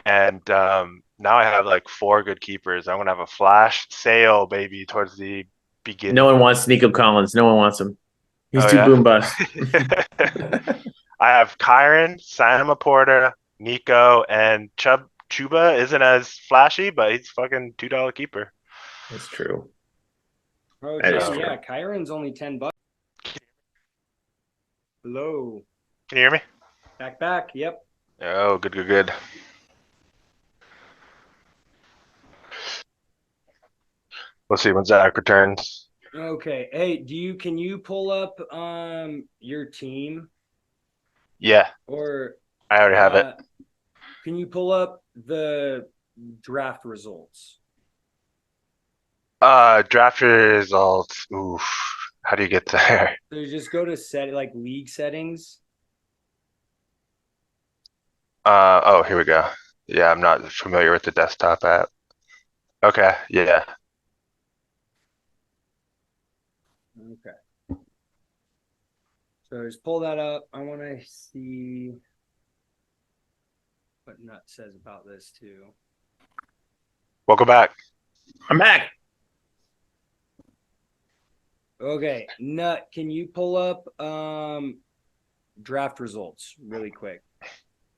and now I have like 4 good keepers. I'm gonna have a flash sale, baby, towards the beginning. No one wants Nico Collins. No one wants him. He's too boom bust. I have Kyron, Sam Laporta, Nico, and Chuba isn't as flashy, but he's fucking $2 keeper. That's true. Oh, yeah. Kyron's only $10. Hello. Can you hear me? Back. Yep. Oh, good. We'll see when Zach returns. Okay. Hey, can you pull up your team? Yeah. Or I already have it. Can you pull up the draft results. Draft results. Oof. How do you get there? So you just go to league settings. Oh, here we go. Yeah, I'm not familiar with the desktop app. Okay, yeah. Okay. So just pull that up. I want to see what Nut says about this too. Welcome back. I'm back. Okay, Nut, can you pull up draft results really quick?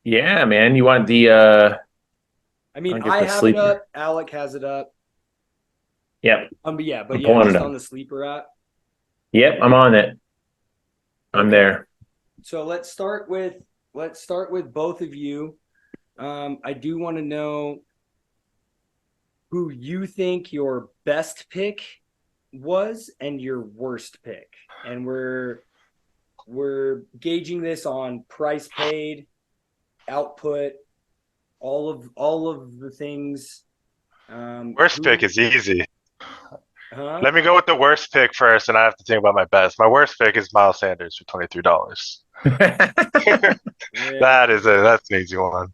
Yeah, man. You want the I mean, I'll get I the have sleeper. it up. Alec has it up. Yep. But yeah, I'm pulling just it up. on the sleeper app. Yep, I'm on it. I'm there. So let's start with both of you. I do want to know who you think your best pick was and your worst pick. And we're gauging this on price paid, output, all of the things. Worst pick is easy. Huh? Let me go with the worst pick first, and I have to think about my best. My worst pick is Miles Sanders for $23. Yeah. That's an easy one.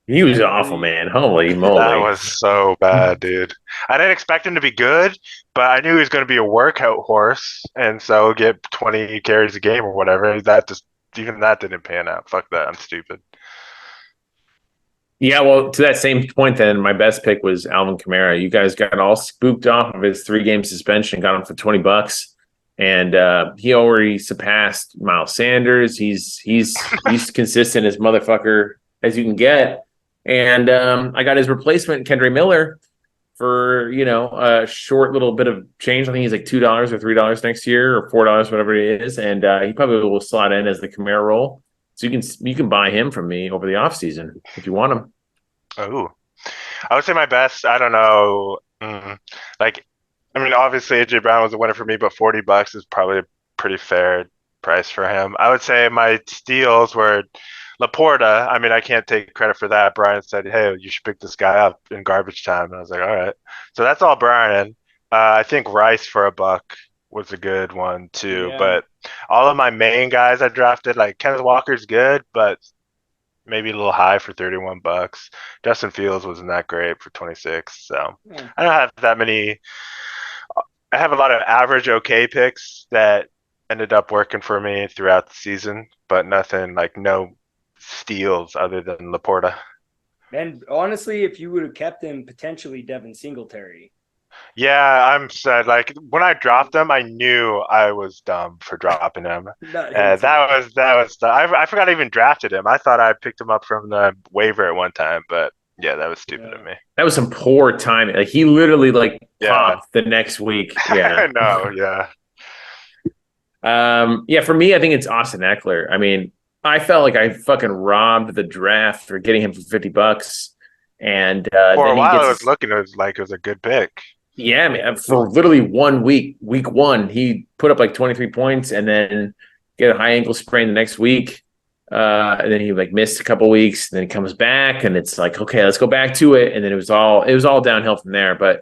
He was awful, man. Holy moly. That was so bad, dude. I didn't expect him to be good, but I knew he was going to be a workout horse, and so get 20 carries a game or whatever. Even that didn't pan out. Fuck that. I'm stupid. Yeah, well, to that same point, then my best pick was Alvin Kamara. You guys got all spooked off of his 3-game suspension, got him for $20, and he already surpassed Miles Sanders. He's consistent as motherfucker as you can get. And I got his replacement, Kendra Miller, for a short little bit of change. I think he's like $2 or $3 next year, or $4, whatever it is, and he probably will slot in as the Kamara role. So you can buy him from me over the offseason if you want him. Oh, I would say my best. I don't know. Obviously AJ Brown was a winner for me, but $40 is probably a pretty fair price for him. I would say my steals were Laporta. I mean, I can't take credit for that. Brian said, "Hey, you should pick this guy up in garbage time," and I was like, "All right." So that's all Brian. I think Rice for a buck was a good one too. Yeah. But all of my main guys I drafted, like Kenneth Walker's good, but maybe a little high for $31. Justin Fields wasn't that great for 26. So Yeah. I don't have that many. I have a lot of average okay picks that ended up working for me throughout the season, but nothing like no steals other than Laporta. And honestly, if you would have kept him, potentially Devin Singletary. Yeah, I'm sad. Like when I dropped him, I knew I was dumb for dropping him. I forgot I even drafted him. I thought I picked him up from the waiver at one time, but yeah, that was stupid of me. That was some poor timing. Like he literally popped the next week. Yeah, I know. Yeah. Yeah, for me, I think it's Austin Eckler. I mean, I felt like I fucking robbed the draft for getting him for $50, and For a then while, I was looking. It was a good pick. Yeah, man, for literally 1 week, week 1, he put up like 23 points, and then get a high ankle sprain the next week, and then he missed a couple weeks, and then he comes back, and it's like, okay, let's go back to it, and then it was all downhill from there. But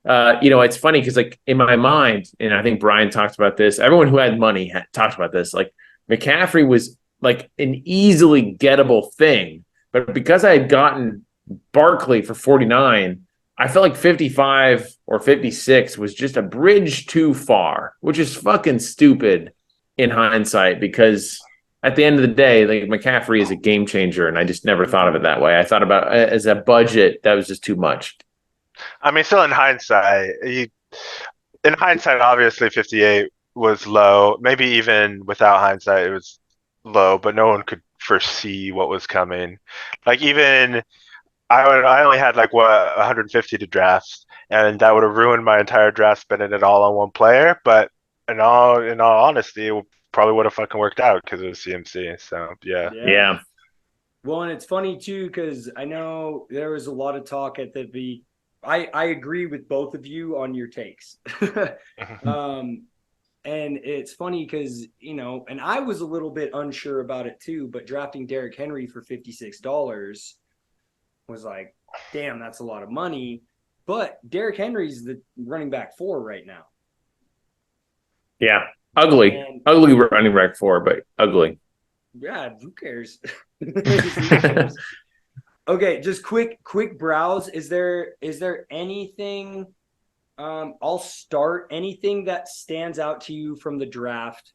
it's funny because in my mind, and I think Brian talked about this, everyone who had money talked about this. Like McCaffrey was like an easily gettable thing, but because I had gotten Barkley for 49, I felt like 55 or 56 was just a bridge too far, which is fucking stupid in hindsight, because at the end of the day, McCaffrey is a game changer, and I just never thought of it that way. I thought about it as a budget that was just too much. I mean, still in hindsight, obviously 58 was low. Maybe even without hindsight, it was low, but no one could foresee what was coming. Like even I only had 150 to draft, and that would have ruined my entire draft spending it all on one player. But in all honesty, it probably would have fucking worked out because it was CMC. So yeah. Well, and it's funny too because I know there was a lot of talk at the. I agree with both of you on your takes. And it's funny because, and I was a little bit unsure about it too, but drafting Derrick Henry for $56 was like, damn, that's a lot of money. But Derrick Henry's the running back 4 right now. Yeah. Ugly. And Ugly running back 4, but ugly. yeah, who cares? Who cares? Okay, just quick browse. Is there anything? I'll start. Anything that stands out to you from the draft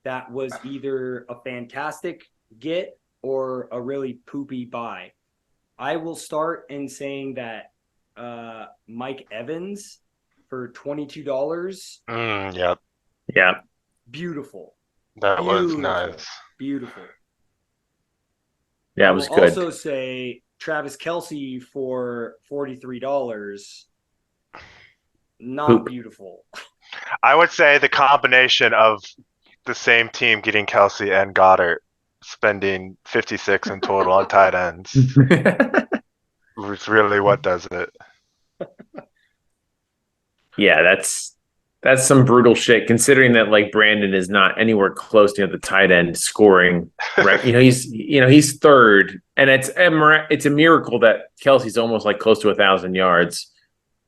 that was either a fantastic get or a really poopy buy? I will start in saying that Mike Evans for $22. Yep. Yeah. Beautiful. That was nice. Beautiful. Yeah, it was good. Also say Travis Kelce for $43. Not Poop. beautiful. I would say the combination of the same team getting Kelsey and Goddard spending 56 in total on tight ends is really what does it. Yeah, that's some brutal shit. Considering that like Brandon is not anywhere close to the tight end scoring. Right? he's third, and it's a miracle that Kelsey's almost like close to 1,000 yards.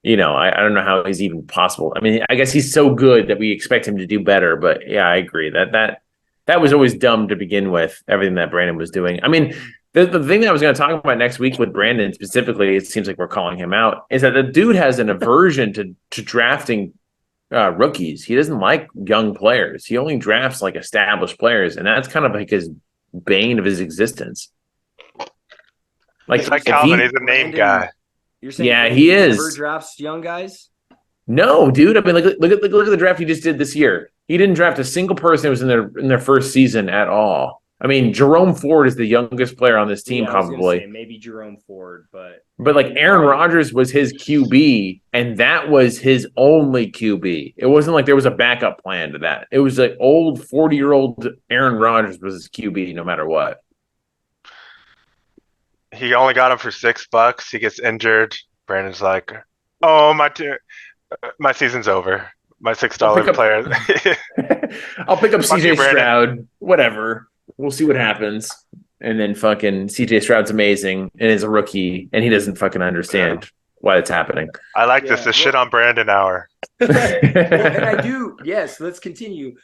I don't know how he's even possible. I mean, I guess he's so good that we expect him to do better. But yeah, I agree that was always dumb to begin with. Everything that Brandon was doing. I mean, the thing that I was going to talk about next week with Brandon specifically, it seems like we're calling him out, is that the dude has an aversion to drafting rookies. He doesn't like young players. He only drafts like established players, and that's kind of like his bane of his existence. He's like Calvin. He's a name guy. You're saying yeah, he is. Never drafts young guys? No, dude. I mean, look at the draft he just did this year. He didn't draft a single person who was in their first season at all. I mean, Jerome Ford is the youngest player on this team, probably. Say maybe Jerome Ford, but like Aaron Rodgers was his QB, and that was his only QB. It wasn't like there was a backup plan to that. It was like old 40-year-old Aaron Rodgers was his QB, no matter what. He only got him for $6. He gets injured. Brandon's like, "Oh, my season's over. My $6 player." I'll pick up CJ Stroud. Whatever. We'll see what happens. And then fucking CJ Stroud's amazing and is a rookie, and he doesn't fucking understand why it's happening. I like this. The shit on Brandon hour. And I do. Yes, let's continue.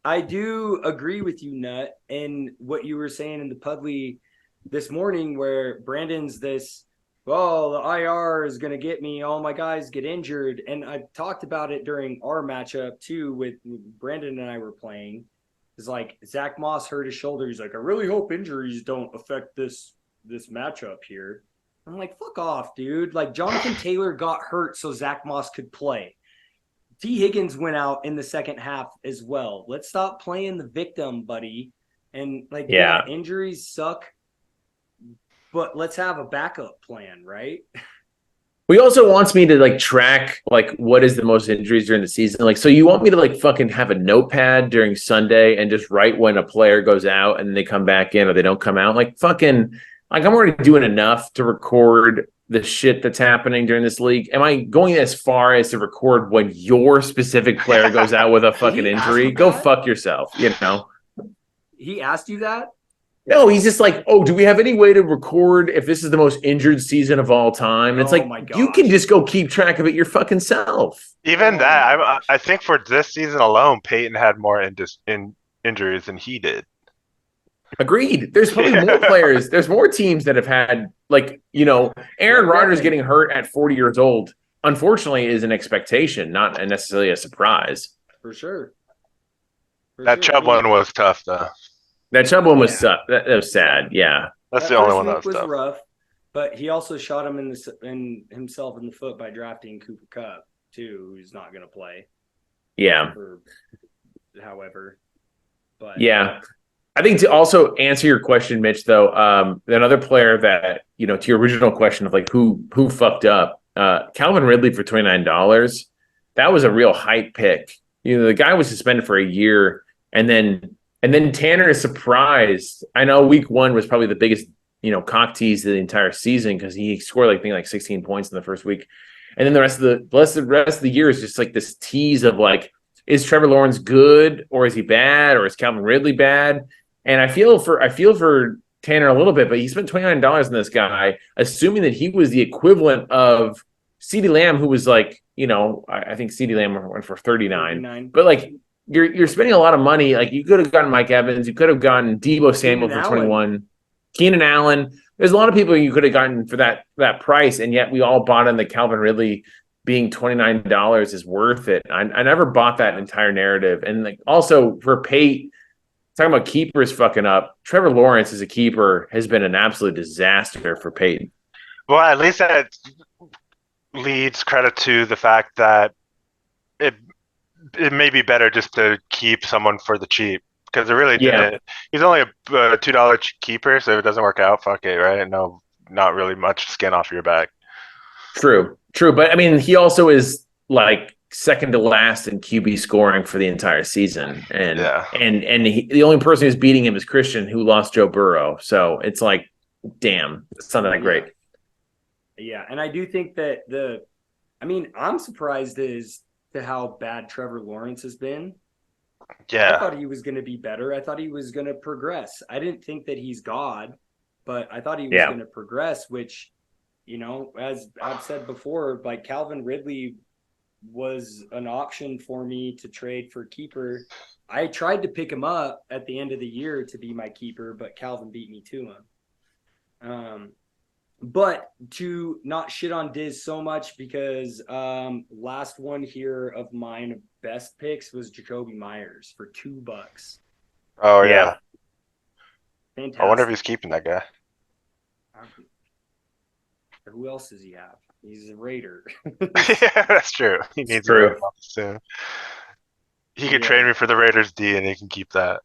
I do agree with you, Nut, and what you were saying in the Pudley this morning, where Brandon's this, well, the IR is going to get me. All my guys get injured. And I talked about it during our matchup, too, with Brandon and I were playing. It's like Zach Moss hurt his shoulder. He's like, I really hope injuries don't affect this matchup here. I'm like, fuck off, dude. Like, Jonathan Taylor got hurt so Zach Moss could play. T. Higgins went out in the second half as well. Let's stop playing the victim, buddy. And, like, yeah, injuries suck, but let's have a backup plan, right? He also wants me to like track like what is the most injuries during the season. Like, so you want me to like fucking have a notepad during Sunday and just write when a player goes out and they come back in or they don't come out? Like fucking, like I'm already doing enough to record the shit that's happening during this league. Am I going as far as to record when your specific player goes out with a fucking injury? Go fuck yourself, He asked you that? No, he's just like, oh, do we have any way to record if this is the most injured season of all time? And it's like, you can just go keep track of it your fucking self. Even that, I think for this season alone, Peyton had more injuries than he did. Agreed. There's probably more players. There's more teams that have had, like, Aaron Rodgers getting hurt at 40 years old, unfortunately, is an expectation, not necessarily a surprise. For sure. That Chubb one was tough, though. That Chubb one was that was sad. Yeah, that's the only one that was tough. Rough, but he also shot him in himself in the foot by drafting Cooper Kupp too, who's not going to play. Yeah. However, but yeah, I think to also answer your question, Mitch, though, another player that to your original question of like who fucked up, Calvin Ridley for $29. That was a real hype pick. The guy was suspended for a year, and then Tanner is surprised. I know week 1 was probably the biggest, cock tease of the entire season because he scored like 16 points in the first week. And then the rest of the year is just like this tease of like, is Trevor Lawrence good or is he bad or is Calvin Ridley bad? And I feel for Tanner a little bit, but he spent $29 on this guy, assuming that he was the equivalent of CeeDee Lamb, who was like, I think CeeDee Lamb went for 39. But like you're spending a lot of money. Like you could have gotten Mike Evans, you could have gotten Deebo Samuel for 21, Keenan Allen. There's a lot of people you could have gotten for that price, and yet we all bought in the Calvin Ridley being $29 is worth it. I never bought that entire narrative. And like also for Pate, talking about keepers fucking up, Trevor Lawrence as a keeper has been an absolute disaster for Peyton. Well, at least that leads credit to the fact that it may be better just to keep someone for the cheap, because it really didn't. He's only a $2 keeper, so if it doesn't work out, fuck it, right? No, not really much skin off your back. True. But I mean, he also is like second to last in QB scoring for the entire season, and the only person who's beating him is Christian, who lost Joe Burrow. So it's like, damn, it's not that great. Yeah, and I do think that I'm surprised as to how bad Trevor Lawrence has been. Yeah, I thought he was going to be better. I thought he was going to progress. I didn't think that he's God, but I thought he was going to progress, which, as I've said before, like Calvin Ridley was an option for me to trade for keeper. I tried to pick him up at the end of the year to be my keeper, but Calvin beat me to him. But to not shit on Diz so much, because last one here of mine of best picks was Jacoby Myers for $2. Oh yeah. Fantastic. I wonder if he's keeping that guy. Who else does he have? He's a Raider. Yeah, that's true. He needs a Raider soon. He could trade me for the Raiders D, and he can keep that.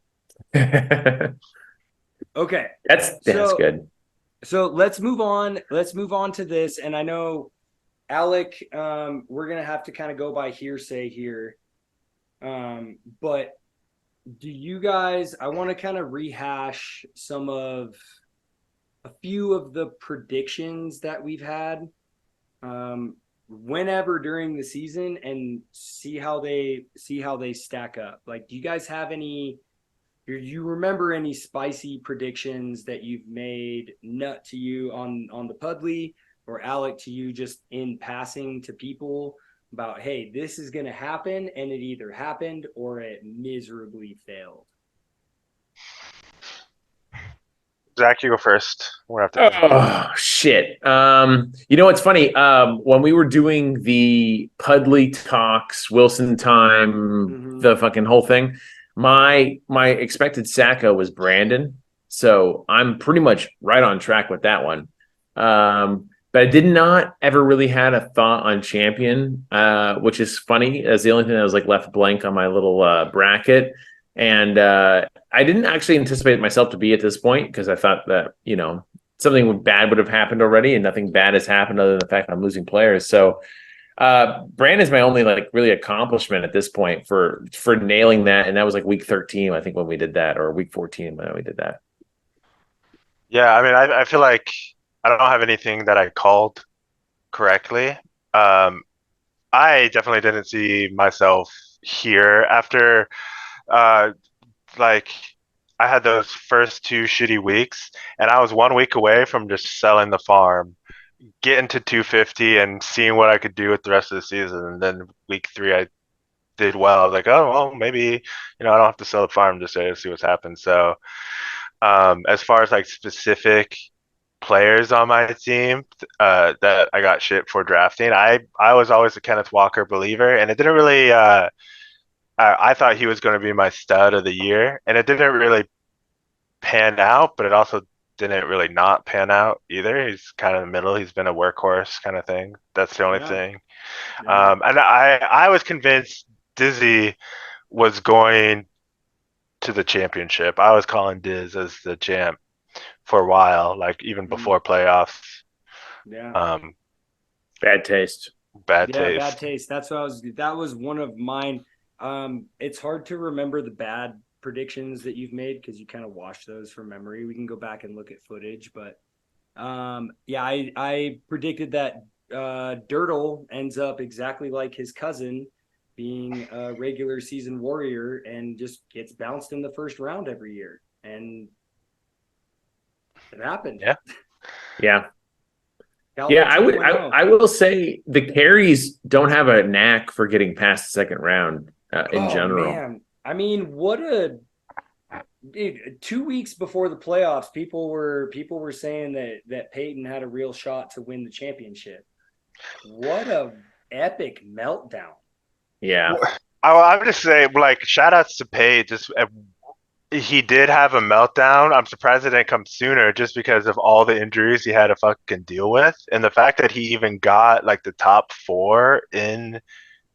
Okay, that's good. So let's move on. Let's move on to this. And I know, Alec, we're gonna have to kind of go by hearsay here. But do you guys? I want to kind of rehash a few of the predictions that we've had whenever during the season, and see how they stack up. Like, do you guys have any, you remember any spicy predictions that you've made nut to you on the Pudley, or Alec to you just in passing to people about, hey, this is going to happen, and it either happened or it miserably failed? Zach, you go first. Shit. What's funny? When we were doing the Pudley talks, Wilson time, the fucking whole thing, my expected Sacco was Brandon. So I'm pretty much right on track with that one. But I did not ever really had a thought on champion, which is funny, as the only thing that was like left blank on my little bracket. And I didn't actually anticipate myself to be at this point, because I thought that, something bad would have happened already, and nothing bad has happened other than the fact that I'm losing players. So Brandon's my only like really accomplishment at this point for nailing that. And that was like week 13, I think, when we did that, or week 14 when we did that. Yeah, I mean, I feel like I don't have anything that I called correctly. I definitely didn't see myself here after I had those first 2 shitty weeks, and I was 1 week away from just selling the farm, getting to 250 and seeing what I could do with the rest of the season. And then week 3 I did well. I was like, oh well, maybe I don't have to sell the farm, just to see what's happened. So as far as like specific players on my team that I got shit for drafting, I was always a Kenneth Walker believer, and it didn't really I thought he was going to be my stud of the year, and it didn't really pan out, but it also didn't really not pan out either. He's kind of in the middle. He's been a workhorse kind of thing. That's the only thing. Yeah. And I was convinced Dizzy was going to the championship. I was calling Diz as the champ for a while, like even before playoffs. Yeah. Bad taste. Bad taste. Bad taste. That was one of mine. It's hard to remember the bad predictions that you've made, because you kind of wash those from memory. We can go back and look at footage, but I predicted that Dirtle ends up exactly like his cousin, being a regular season warrior and just gets bounced in the first round every year. And It happened. Yeah. Yeah. Calvin Yeah, I would. 2.0. I will say the carries don't have a knack for getting past the second round in general. Man, I mean, what a dude, 2 weeks before the playoffs, people were saying that Peyton had a real shot to win the championship. What a epic meltdown. Yeah, I would just say, like, shout outs to Pate. He did have a meltdown. I'm surprised it didn't come sooner just because of all the injuries he had to fucking deal with. And the fact that he even got like the top four in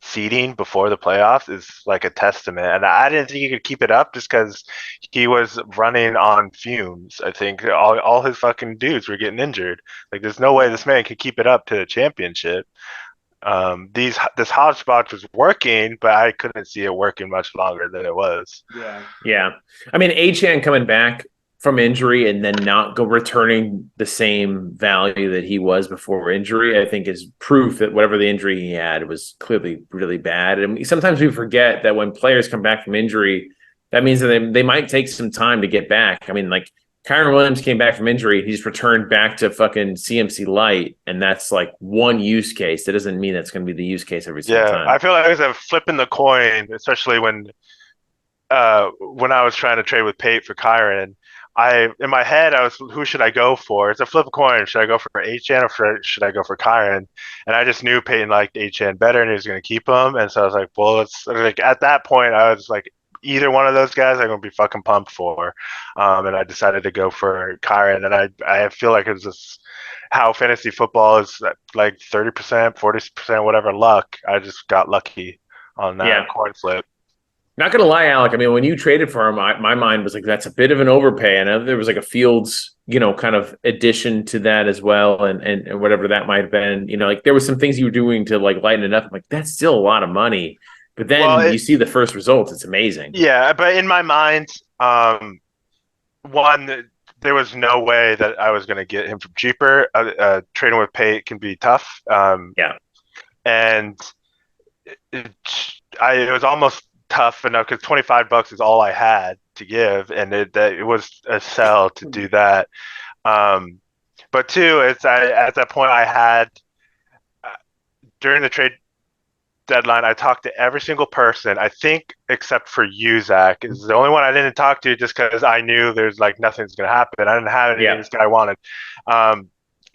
seeding before the playoffs is like a testament. And I didn't think he could keep it up just because he was running on fumes. I think all his fucking dudes were getting injured. Like, there's no way this man could keep it up to the championship. This hodgepodge was working, but I couldn't see it working much longer than it was. yeah. I mean, Achan coming back from injury and then not go returning the same value that he was before injury, I think is proof that whatever the injury he had was clearly really bad. And sometimes we forget that when players come back from injury, that means that they might take some time to get back. I mean, like Kyron Williams came back from injury, he's returned back to fucking CMC light, and that's like one use case. That doesn't mean that's going to be the use case every single time. I feel like it's a flipping the coin, especially when I was trying to trade with Pate for Kyron. In my head, I was, who should I go for? It's a flip a coin. Should I go for Achan or should I go for Kyron? And I just knew Peyton liked Achan better and he was going to keep him. And so I was like, well, at that point, I was like, either one of those guys I'm going to be fucking pumped for. And I decided to go for Kyron. And I feel like it's just how fantasy football is like 30%, 40%, whatever luck. I just got lucky on that coin flip. Not gonna lie, Alec. I mean, when you traded for him, my mind was like, that's a bit of an overpay. I know there was like a Fields, kind of addition to that as well, and whatever that might have been. Like there was some things you were doing to like lighten it up. I'm like, that's still a lot of money. But then you see the first results; it's amazing. Yeah, but in my mind, one, there was no way that I was going to get him from cheaper. Trading with Pate can be tough. And it was almost tough enough because $25 is all I had to give, and it was a sell to do that. But two, at that point I had during the trade deadline, I talked to every single person, I think, except for you, Zach. Is the only one I didn't talk to just because I knew there's like nothing's gonna happen. I didn't have anything this guy wanted.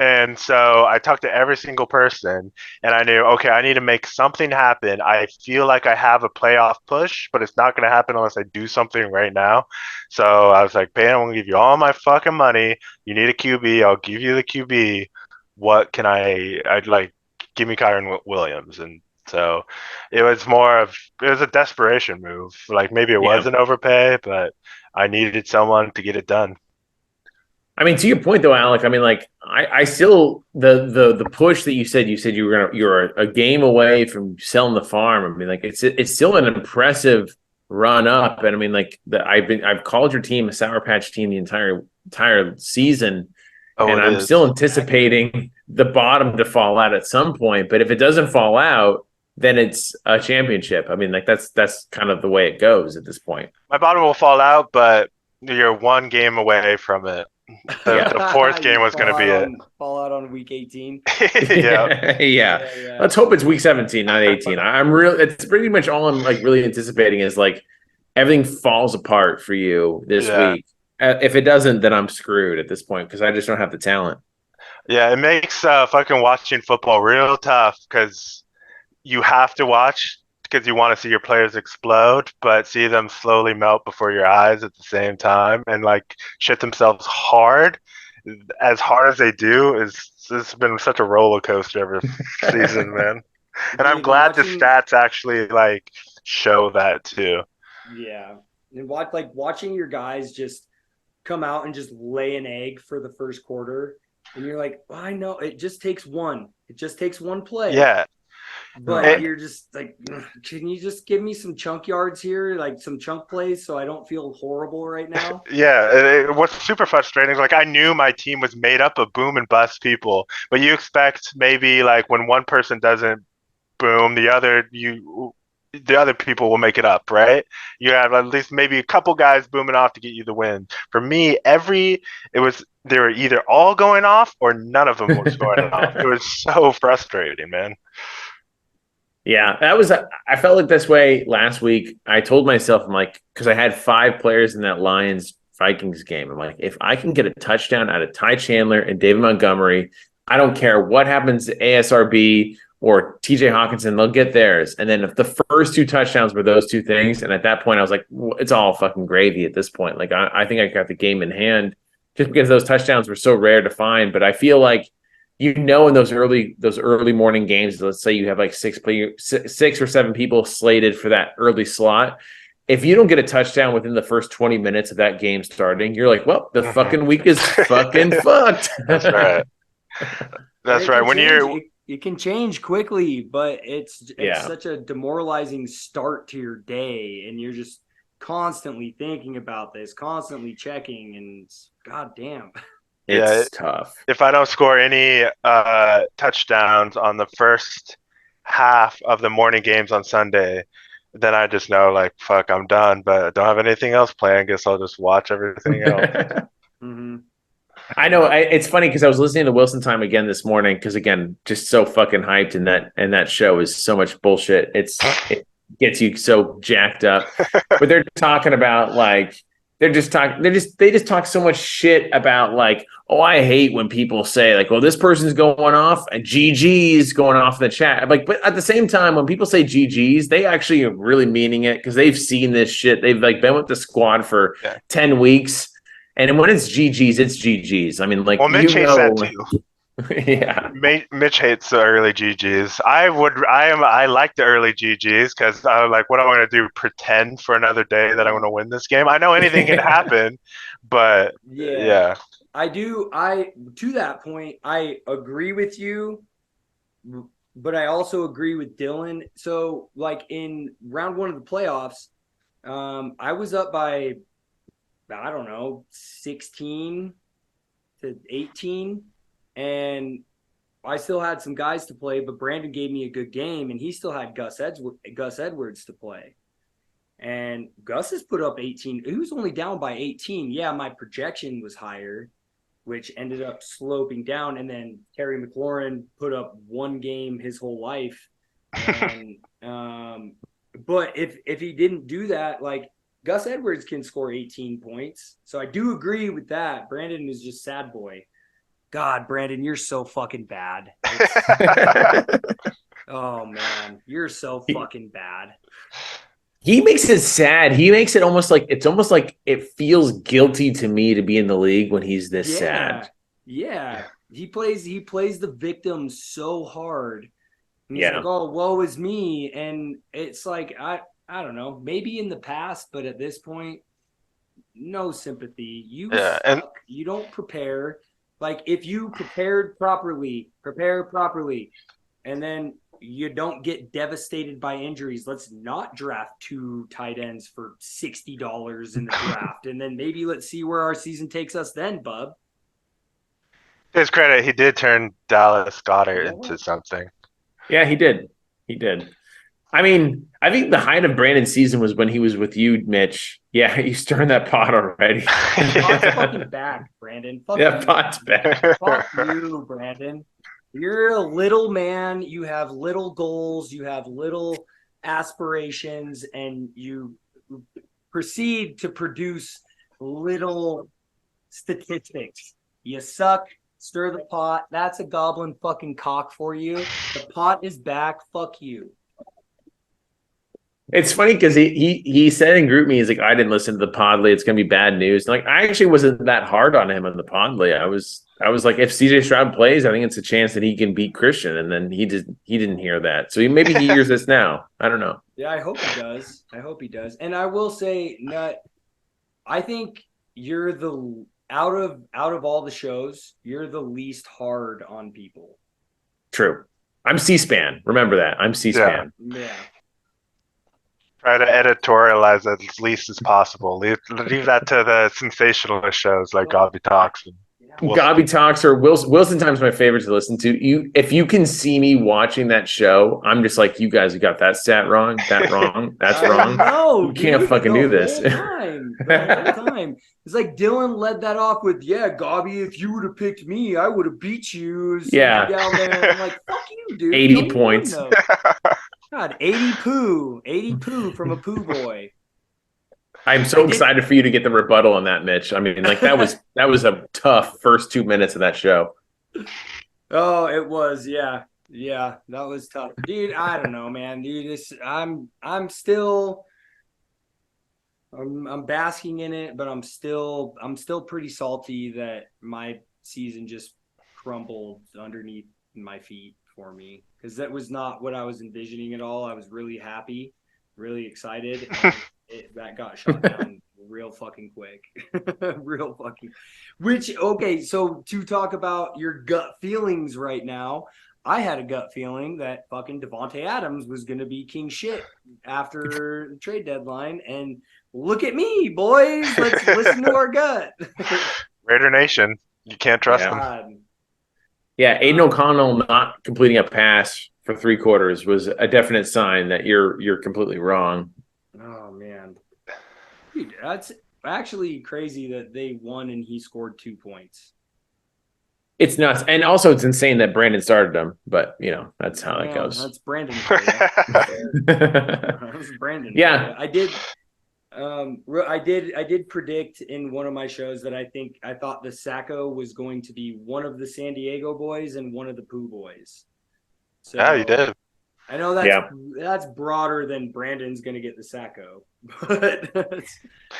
And so I talked to every single person, and I knew, okay, I need to make something happen. I feel like I have a playoff push, but it's not going to happen unless I do something right now. So I was like, Payne, I'm going to give you all my fucking money. You need a QB. I'll give you the QB. What can I'd like, give me Kyron Williams. And so it was a desperation move. Like maybe it was an overpay, but I needed someone to get it done. I mean, to your point though, Alec, I mean, like I still the push that you said you're a game away from selling the farm. I mean, like it's still an impressive run up. And I mean, like I've called your team a Sour Patch team the entire season. And I'm still anticipating the bottom to fall out at some point. But if it doesn't fall out, then it's a championship. I mean, like that's kind of the way it goes at this point. My bottom will fall out, but you're one game away from it. The fourth game was going to be it. Fall out on week 18. Yeah. Let's hope it's week 17, not 18. It's pretty much all I'm like really anticipating is like everything falls apart for you this week. If it doesn't, then I'm screwed at this point because I just don't have the talent. Yeah, it makes fucking watching football real tough because you have to watch because you want to see your players explode, but see them slowly melt before your eyes at the same time and like shit themselves hard as they do. It's been such a roller coaster every season, man. And I'm glad the stats actually like show that too. Yeah, and watching your guys just come out and just lay an egg for the first quarter, and you're like, well, I know it just takes one. It just takes one play. Yeah. But you're just like, can you just give me some chunk yards here, like some chunk plays, so I don't feel horrible right now? Yeah, what's super frustrating is like I knew my team was made up of boom and bust people, but you expect maybe like when one person doesn't boom, the other the other people will make it up, right? You have at least maybe a couple guys booming off to get you the win. For me, they were either all going off or none of them was going off. It was so frustrating, man. Yeah, I felt like this way last week. I told myself, I'm like, because I had 5 players in that Lions Vikings game. I'm like, if I can get a touchdown out of Ty Chandler and David Montgomery, I don't care what happens to ASRB or TJ Hawkinson, they'll get theirs. And then if the first 2 touchdowns were those 2 things, and at that point I was like, it's all fucking gravy at this point. Like I think I got the game in hand just because those touchdowns were so rare to find. But I feel like, in those early morning games, let's say you have like 6 or 7 people slated for that early slot. If you don't get a touchdown within the first 20 minutes of that game starting, you're like, well, the fucking week is fucking fucked. That's right. That's right. It can change quickly, but it's Yeah. such a demoralizing start to your day, and you're just constantly thinking about this, constantly checking, and goddamn. It's tough. If I don't score any touchdowns on the first half of the morning games on Sunday, then I just know, like, fuck, I'm done. But I don't have anything else planned. Guess I'll just watch everything else. Mm-hmm. I know. It's funny because I was listening to Wilson Time again this morning because, again, just so fucking hyped, and that show is so much bullshit. It gets you so jacked up. But they're talking about, like, they just talk so much shit about, like, oh, I hate when people say, like, well, this person's going off and GG's going off in the chat. Like, but at the same time, when people say GG's, they actually are really meaning it because they've seen this shit. They've, like, been with the squad for 10 weeks. And when it's GG's, it's GG's. I mean, like, well, Mitch hates that too. Yeah, Mitch hates the early GGs. I like the early GGs because I'm like, what am I going to do? Pretend for another day that I'm going to win this game? I know anything can happen, but yeah. I do. To that point, I agree with you, but I also agree with Dylan. So, like, in round 1 of the playoffs, I was up by, I don't know, 16 to 18. And I still had some guys to play, but Brandon gave me a good game, and he still had Gus Edwards to play. And Gus has put up 18. He was only down by 18. Yeah, my projection was higher, which ended up sloping down. And then Terry McLaurin put up 1 game his whole life. And but if he didn't do that, like, Gus Edwards can score 18 points. So I do agree with that. Brandon is just sad boy. God, Brandon, you're so fucking bad. Oh, man. You're so fucking bad. He makes it sad. He makes it almost like it feels guilty to me to be in the league when he's this sad. Yeah. He plays the victim so hard. And he's Yeah. like, oh, woe is me. And it's like, I don't know, maybe in the past, but at this point, no sympathy. You suck. You don't prepare. Like, if you prepare properly, and then you don't get devastated by injuries, let's not draft 2 tight ends for $60 in the draft. And then maybe let's see where our season takes us then, bub. To his credit, he did turn Dallas Goedert into something. Yeah, he did. I mean, I think the height of Brandon's season was when he was with you, Mitch. Yeah, he's stirring that pot already. Pot's fucking back, Brandon. Fuck Yeah, you. pot's back. Fuck you, Brandon. You're a little man. You have little goals. You have little aspirations, and you proceed to produce little statistics. You suck. Stir the pot. That's a goblin fucking cock for you. The pot is back. Fuck you. It's funny because he said in group me, he's like, I didn't listen to the Podley. It's gonna be bad news. And, like, I actually wasn't that hard on him on the Podley. I was like, if CJ Stroud plays, I think it's a chance that he can beat Christian. And then he didn't hear that. So maybe he hears this now. I don't know. Yeah, I hope he does. And I will say, Nut, I think you're the out of all the shows, you're the least hard on people. True. I'm C-SPAN. Remember that. I'm C-SPAN. Yeah. Try to editorialize as least as possible. Leave that to the sensationalist shows like GobbyTalks. GobbyTalks or Wilson Time's my favorite to listen to. If you can see me watching that show, I'm just like, you guys got that stat wrong, that's wrong. No, You can't fucking do this. The whole time. It's like Dylan led that off with, yeah, Gobby, if you would have picked me, I would have beat you. Yeah. Down there. I'm like, fuck you, dude. 80 points. God, 80 poo from a poo boy. I'm so excited for you to get the rebuttal on that, Mitch. I mean, like that was a tough first 2 minutes of that show. Oh, it was, yeah. Yeah, that was tough. Dude, I don't know, man. Dude, I'm basking in it, but I'm still pretty salty that my season just crumbled underneath my feet for me, because that was not what I was envisioning at all. I was really happy, really excited. That got shot down real fucking quick. Okay, so to talk about your gut feelings right now, I had a gut feeling that fucking Devontae Adams was going to be king shit after the trade deadline, and look at me, boys. Let's listen to our gut. Raider Nation, you can't trust them. Yeah, Aiden O'Connell not completing a pass for 3 quarters was a definite sign that you're completely wrong. Oh man, dude, that's actually crazy that they won and he scored 2 points. It's nuts, and also it's insane that Brandon started him. But that's how that goes. That's Brandon. That's Brandon. Yeah, I did. I did predict in one of my shows that I thought the Sacco was going to be one of the San Diego boys and one of the Pooh boys. So, yeah, you did. I know that's broader than Brandon's going to get the Sacco, but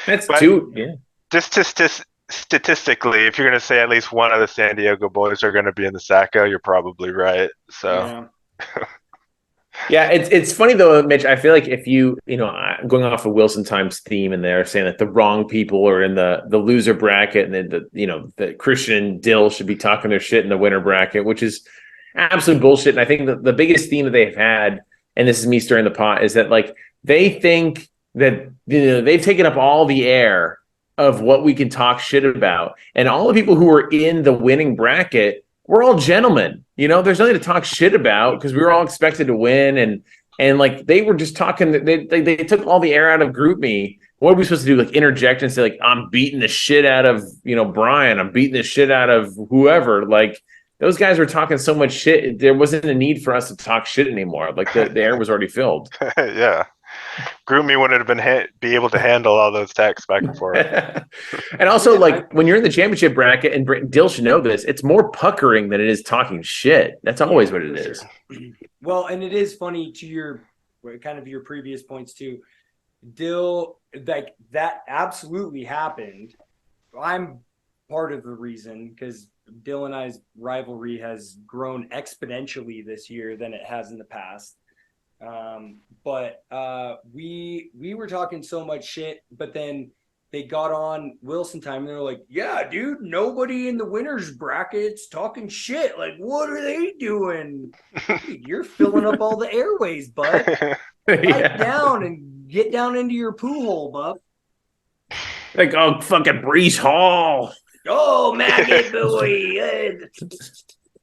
that's two. Yeah, just statistically, if you're going to say at least one of the San Diego boys are going to be in the Sacco, you're probably right. So. Yeah. Yeah, it's funny though, Mitch. I feel like if going off of Wilson Times theme, and they're saying that the wrong people are in the loser bracket, and then the Christian and Dill should be talking their shit in the winner bracket, which is absolute bullshit. And I think the biggest theme that they've had, and this is me stirring the pot, is that like they think that they've taken up all the air of what we can talk shit about, and all the people who are in the winning bracket, we're all gentlemen. There's nothing to talk shit about because we were all expected to win, and like they were just talking. They took all the air out of Group Me. What are we supposed to do? Like interject and say like, I'm beating the shit out of Brian. I'm beating the shit out of whoever. Like those guys were talking so much shit. There wasn't a need for us to talk shit anymore. Like the air was already filled. Yeah. Group Me wouldn't have be able to handle all those texts back and forth. And also, like when you're in the championship bracket, and Dill should know this, it's more puckering than it is talking shit. That's always what it is. Well, and it is funny to your previous points too. Dill, like that absolutely happened. I'm part of the reason because Dill and I's rivalry has grown exponentially this year than it has in the past. But we were talking so much shit, but then they got on Wilson Time and they're like, yeah, dude, nobody in the winners bracket's talking shit. Like, what are they doing? Dude, you're filling up all the airways, bud. Pipe down and get down into your pool hole, bub. Like, oh, fucking Brees Hall. Oh, maggot boy.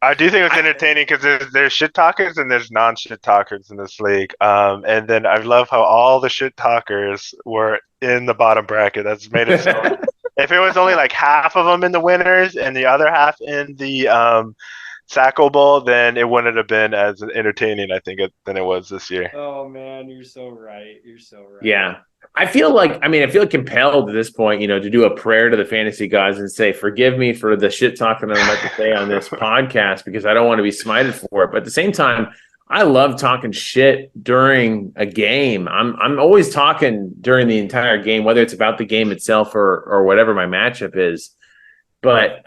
I do think it's entertaining because there's shit talkers and there's non-shit talkers in this league. And then I love how all the shit talkers were in the bottom bracket. That's made it so. If it was only like half of them in the winners and the other half in the Sacco Bowl, then it wouldn't have been as entertaining, I think, than it was this year. Oh, man, you're so right. Yeah. I feel compelled at this point, to do a prayer to the fantasy gods and say, forgive me for the shit talking that I'm about to say on this podcast because I don't want to be smited for it. But at the same time, I love talking shit during a game. I'm always talking during the entire game, whether it's about the game itself or whatever my matchup is. But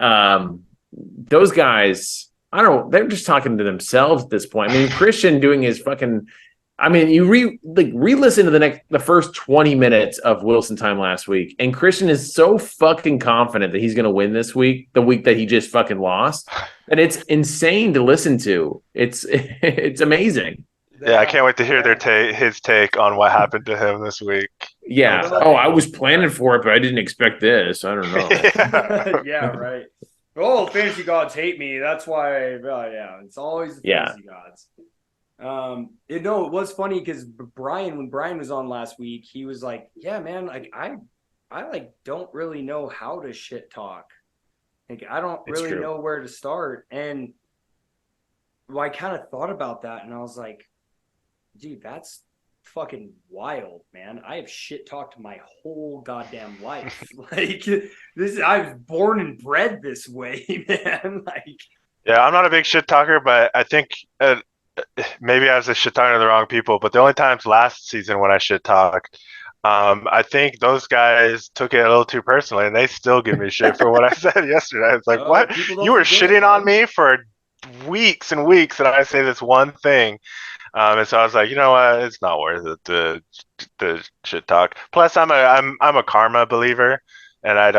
those guys, they're just talking to themselves at this point. I mean, Christian doing his fucking. I mean, you re-listen to the first 20 minutes of Wilson Time last week, and Christian is so fucking confident that he's going to win this week, the week that he just fucking lost, and it's insane to listen to. It's amazing. Yeah, I can't wait to hear his take on what happened to him this week. Yeah. Oh, I was planning for it, but I didn't expect this. I don't know. Yeah, right. Oh, fantasy gods hate me. That's why. Yeah, it's always the Yeah. fantasy gods. It was funny because when Brian was on last week, he was like, "Yeah, man, like I like don't really know how to shit talk. Like I don't It's really true. know where to start." And I kind of thought about that, and I was like, "Dude, that's fucking wild, man. I have shit talked my whole goddamn life. Like this, I was born and bred this way, man. Like." Yeah, I'm not a big shit talker, but I think maybe I was just shit talking to the wrong people. But the only times last season when I shit talked, I think those guys took it a little too personally, and they still give me shit for what I said yesterday. It's like, what? People You don't were forget, shitting on bud. me for weeks and weeks, and I say this one thing. And so I was like, you know what? It's not worth it to shit talk. Plus, I'm a karma believer, and I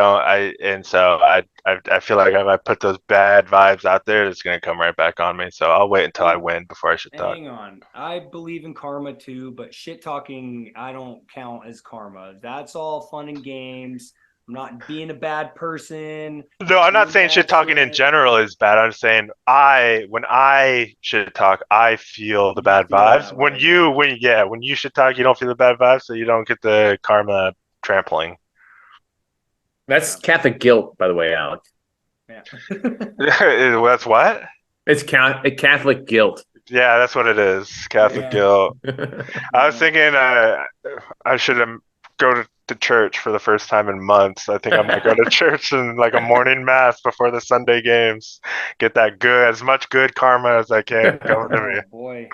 feel like if I put those bad vibes out there, it's gonna come right back on me. So I'll wait until I win before I shit talk. Hang on. I believe in karma too, but shit talking, I don't count as karma. That's all fun and games. I'm not being a bad person. No, I'm not Doing saying shit bad talking in shit. general is bad. I'm saying when I shit talk, I feel the You bad feel vibes. that way, yeah. When you shit talk, you don't feel the bad vibes, so you don't get the karma trampling. That's Catholic guilt, by the way, Alec. Yeah. That's what? It's Catholic guilt. Yeah, that's what it is. Catholic Yeah. guilt. I was thinking I should go to church for the first time in months. I think I might go to church in like a morning mass before the Sunday games. Get that as much good karma as I can coming to me. Oh boy.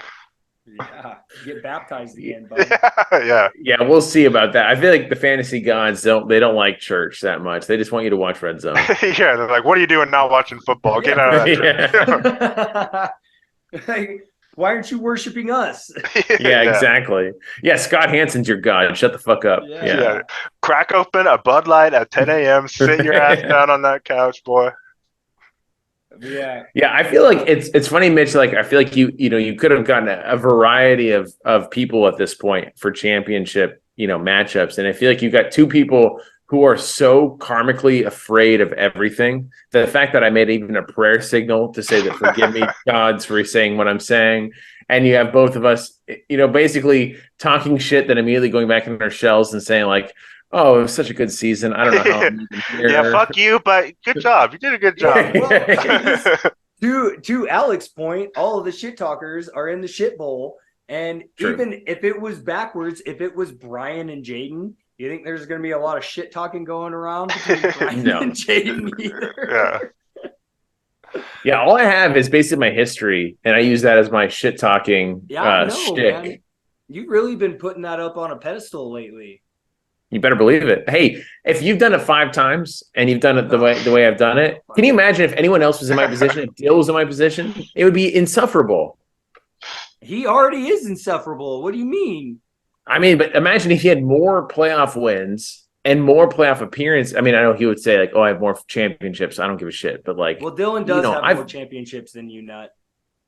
Yeah. Get baptized again, bud. Yeah. Yeah, we'll see about that. I feel like the fantasy gods don't like church that much. They just want you to watch Red Zone. Yeah, they're like, what are you doing not watching football? Get out of that church. Yeah. Like, why aren't you worshiping us? Yeah, exactly. Yeah, Scott Hansen's your god. Shut the fuck up. Yeah. Yeah. Crack open a Bud Light at 10 a.m. Sit your ass down on that couch, boy. Yeah. Yeah, I feel like it's funny, Mitch. Like I feel like you could have gotten a variety of people at this point for championship matchups, and I feel like you got two people who are so karmically afraid of everything. The fact that I made even a prayer signal to say that forgive me, gods, for saying what I'm saying, and you have both of us, basically talking shit, then immediately going back in our shells and saying like, "Oh, it was such a good season. I don't know how I'm even here." Yeah, fuck you, but good job. You did a good job. Well, to Alex's point, all of the shit talkers are in the shit bowl. And True. even if it was backwards, if it was Brian and Jaden, you think there's going to be a lot of shit talking going around between Brian No. and Jaden either? Yeah, all I have is basically my history, and I use that as my shit talking Yeah, I know, shtick. man. You've really been putting that up on a pedestal lately. You better believe it. Hey, if you've done it 5 times and you've done it the way I've done it, can you imagine if anyone else was in my position, if Dill was in my position? It would be insufferable. He already is insufferable. What do you mean? I mean, but imagine if he had more playoff wins and more playoff appearance. I mean, I know he would say like, "Oh, I have more championships. I don't give a shit." But like, Well, Dylan does have I've more championships than you, nut.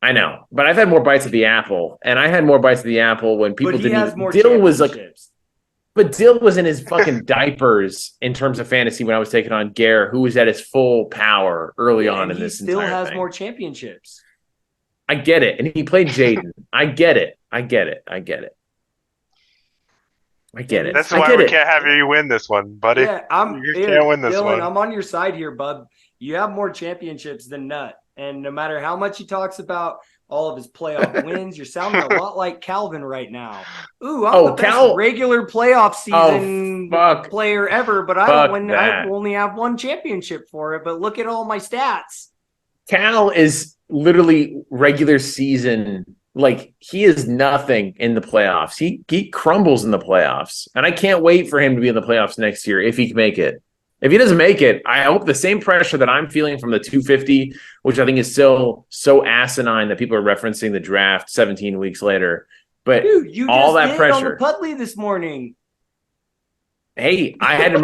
I know, but I've had more bites of the apple, and I had more bites of the apple when people But he didn't. has more Dill was like, championships. but Dill was in his fucking diapers in terms of fantasy when I was taking on Gare, who was at his full power early on in this entire thing. He still has more championships. I get it, and he played Jaden. I get it. That's why we can't have you win this one, buddy. Yeah, you can't win this Dylan, one. I'm on your side here, bub. You have more championships than Nut. And no matter how much he talks about all of his playoff wins, you're sounding a lot like Calvin right now. Ooh, I'm the best regular playoff season player ever, but I only have one championship for it. But look at all my stats. Cal is literally regular season. Like, he is nothing in the playoffs. He crumbles in the playoffs. And I can't wait for him to be in the playoffs next year if he can make it. If he doesn't make it, I hope the same pressure that I'm feeling from the 250, which I think is still so asinine that people are referencing the draft 17 weeks later. But dude, you all just that pressure on the Pudley this morning. Hey, I had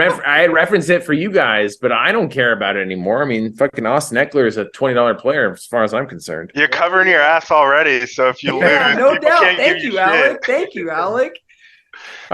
referenced it for you guys, but I don't care about it anymore. I mean, fucking Austin Eckler is a $20 player as far as I'm concerned. You're covering your ass already, so if you lose, no doubt. Thank you, Alec. Thank you, Alec.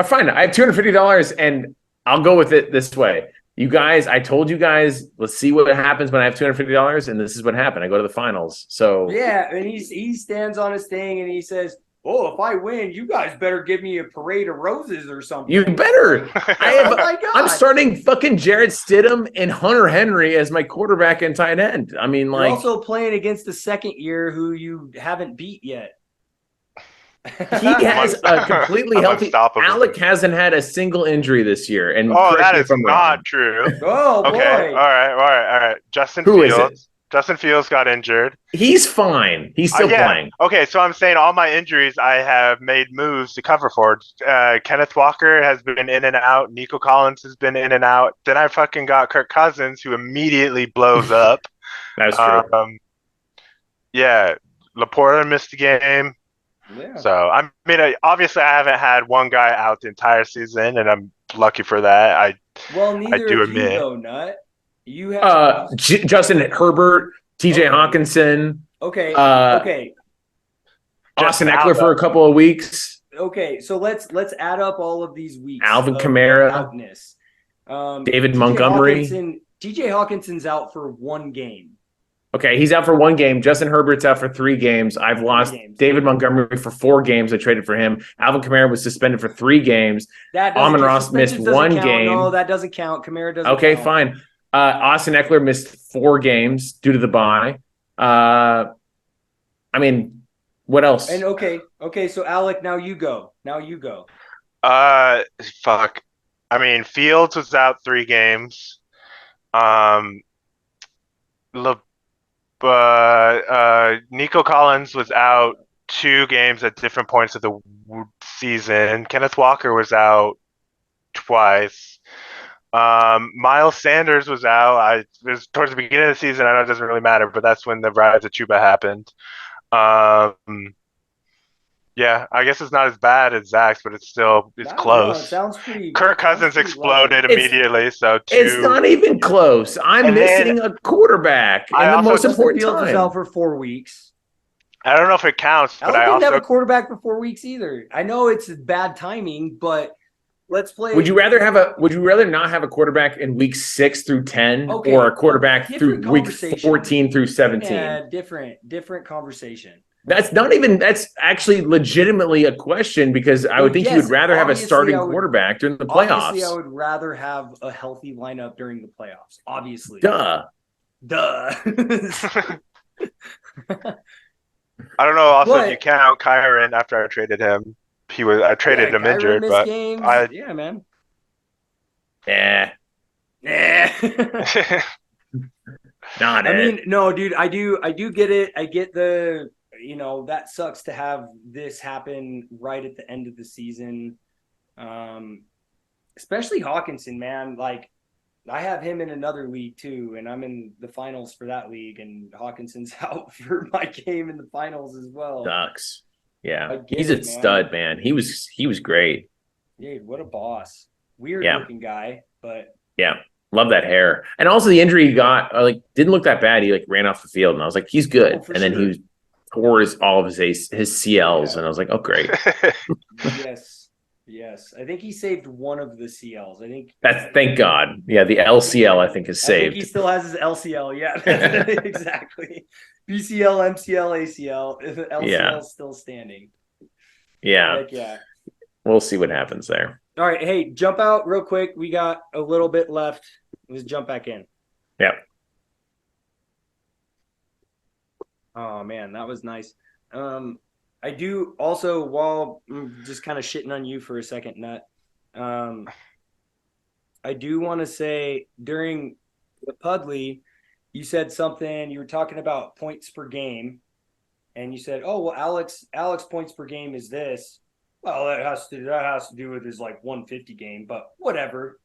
Fine. I have $250, and I'll go with it this way. You guys, I told you guys, let's see what happens when I have $250, and this is what happened. I go to the finals. So Yeah, and he stands on his thing and he says, "Oh, if I win, you guys better give me a parade of roses or something." you better. Oh my God. I'm starting fucking Jarrett Stidham and Hunter Henry as my quarterback and tight end. I mean, You're like, also playing against the second year who you haven't beat yet. he has a completely I'm healthy. unstoppable. Alec hasn't had a single injury this year. And Oh, correct that me is if I'm wrong. not true. Oh Okay, boy. all right. Who is it? Justin Fields got injured. He's fine. He's still playing. Okay, so I'm saying all my injuries I have made moves to cover for. Kenneth Walker has been in and out. Nico Collins has been in and out. Then I fucking got Kirk Cousins, who immediately blows up. That's true. Yeah, Laporta missed the game. Yeah. So, I mean, obviously I haven't had one guy out the entire season, and I'm lucky for that. Well, neither do of you admit. though, Nut. You have Justin Herbert, TJ Hawkinson, okay. Austin Justin Eckler Alba. for a couple of weeks. Okay, so let's add up all of these weeks. Alvin of Kamara. outness. David TJ Montgomery. TJ Hawkinson's out for one game. Okay, he's out for one game. Justin Herbert's out for 3 games. I've lost games. David Montgomery for 4 games. I traded for him. Alvin Kamara was suspended for 3 games. Amon Ross missed 1 game. No, that doesn't count. Kamara doesn't Okay, count. fine. Austin Eckler missed 4 games due to the bye. I mean, what else? And okay, so Alec, now you go. Fuck. I mean, Fields was out 3 games. Nico Collins was out 2 games at different points of the season. Kenneth Walker was out twice. Miles Sanders was out. It was towards the beginning of the season. I know it doesn't really matter, but that's when the rise of Chuba happened. Yeah, I guess it's not as bad as Zach's, but it's No, close. it sounds pretty. Kirk Cousins exploded immediately, so It's not even close. I'm And then- missing a quarterback in I the also- most Justin important Fields is time. out for 4 weeks. I don't know if it counts, but I Alec didn't have also a quarterback for 4 weeks either. I know it's bad timing, but let's play. Would you rather not have a quarterback in week 6 through 10 Okay, or a quarterback different through week conversation. 14 through 17? Yeah, different conversation. That's actually legitimately a question because I would think you would rather have a obviously starting I would- quarterback during the Obviously, I playoffs. would rather have a healthy lineup during the playoffs. Obviously. Duh. I don't know. Also, But- if you count Kyron after I traded him, I traded him Kyron injured, missed but games. I- Yeah, man. Yeah. Not I it. mean, no, dude, I do get it. I get that sucks to have this happen right at the end of the season. Especially Hawkinson, man. Like, I have him in another league too, and I'm in the finals for that league, and Hawkinson's out for my game in the finals as well. Sucks. Yeah. I get He's a it, man. stud, man. He was great. Dude, what a boss. Weird Yeah. looking guy, but Yeah. Love that hair. And also the injury he got, didn't look that bad. He ran off the field and I was like, he's good. Oh, for and then sure. he tore all of his CLs Yeah. and I was like, oh great. yes. I think he saved one of the CLs. I think Thank God. Yeah, the LCL I think is I think saved. he still has his LCL. Yeah, exactly. BCL, MCL, ACL. LCL Yeah. is still standing. Yeah. Heck yeah. We'll see what happens there. All right. Hey, jump out real quick. We got a little bit left. Let's jump back in. Yep. Oh man, that was nice. I do also, while I'm just kind of shitting on you for a second, Nut. I do want to say during the Pudley, you said something. You were talking about points per game, and you said, "Oh well, Alex points per game is this." Well, that has to do with his 150 game, but whatever.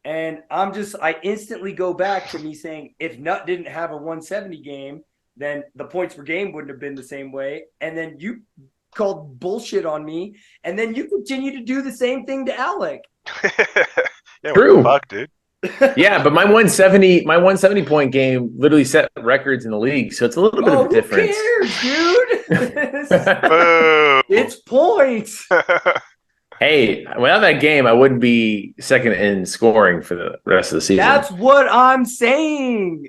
And I instantly go back to me saying, if Nut didn't have a 170 game, then the points per game wouldn't have been the same way. And then you called bullshit on me, and then you continue to do the same thing to Alec. Yeah, True. What the fuck, dude? Yeah, but my 170 point game literally set records in the league, so it's a little bit of a difference. Who cares, dude? Boo. It's points. Hey, without that game, I wouldn't be second in scoring for the rest of the season. That's what I'm saying.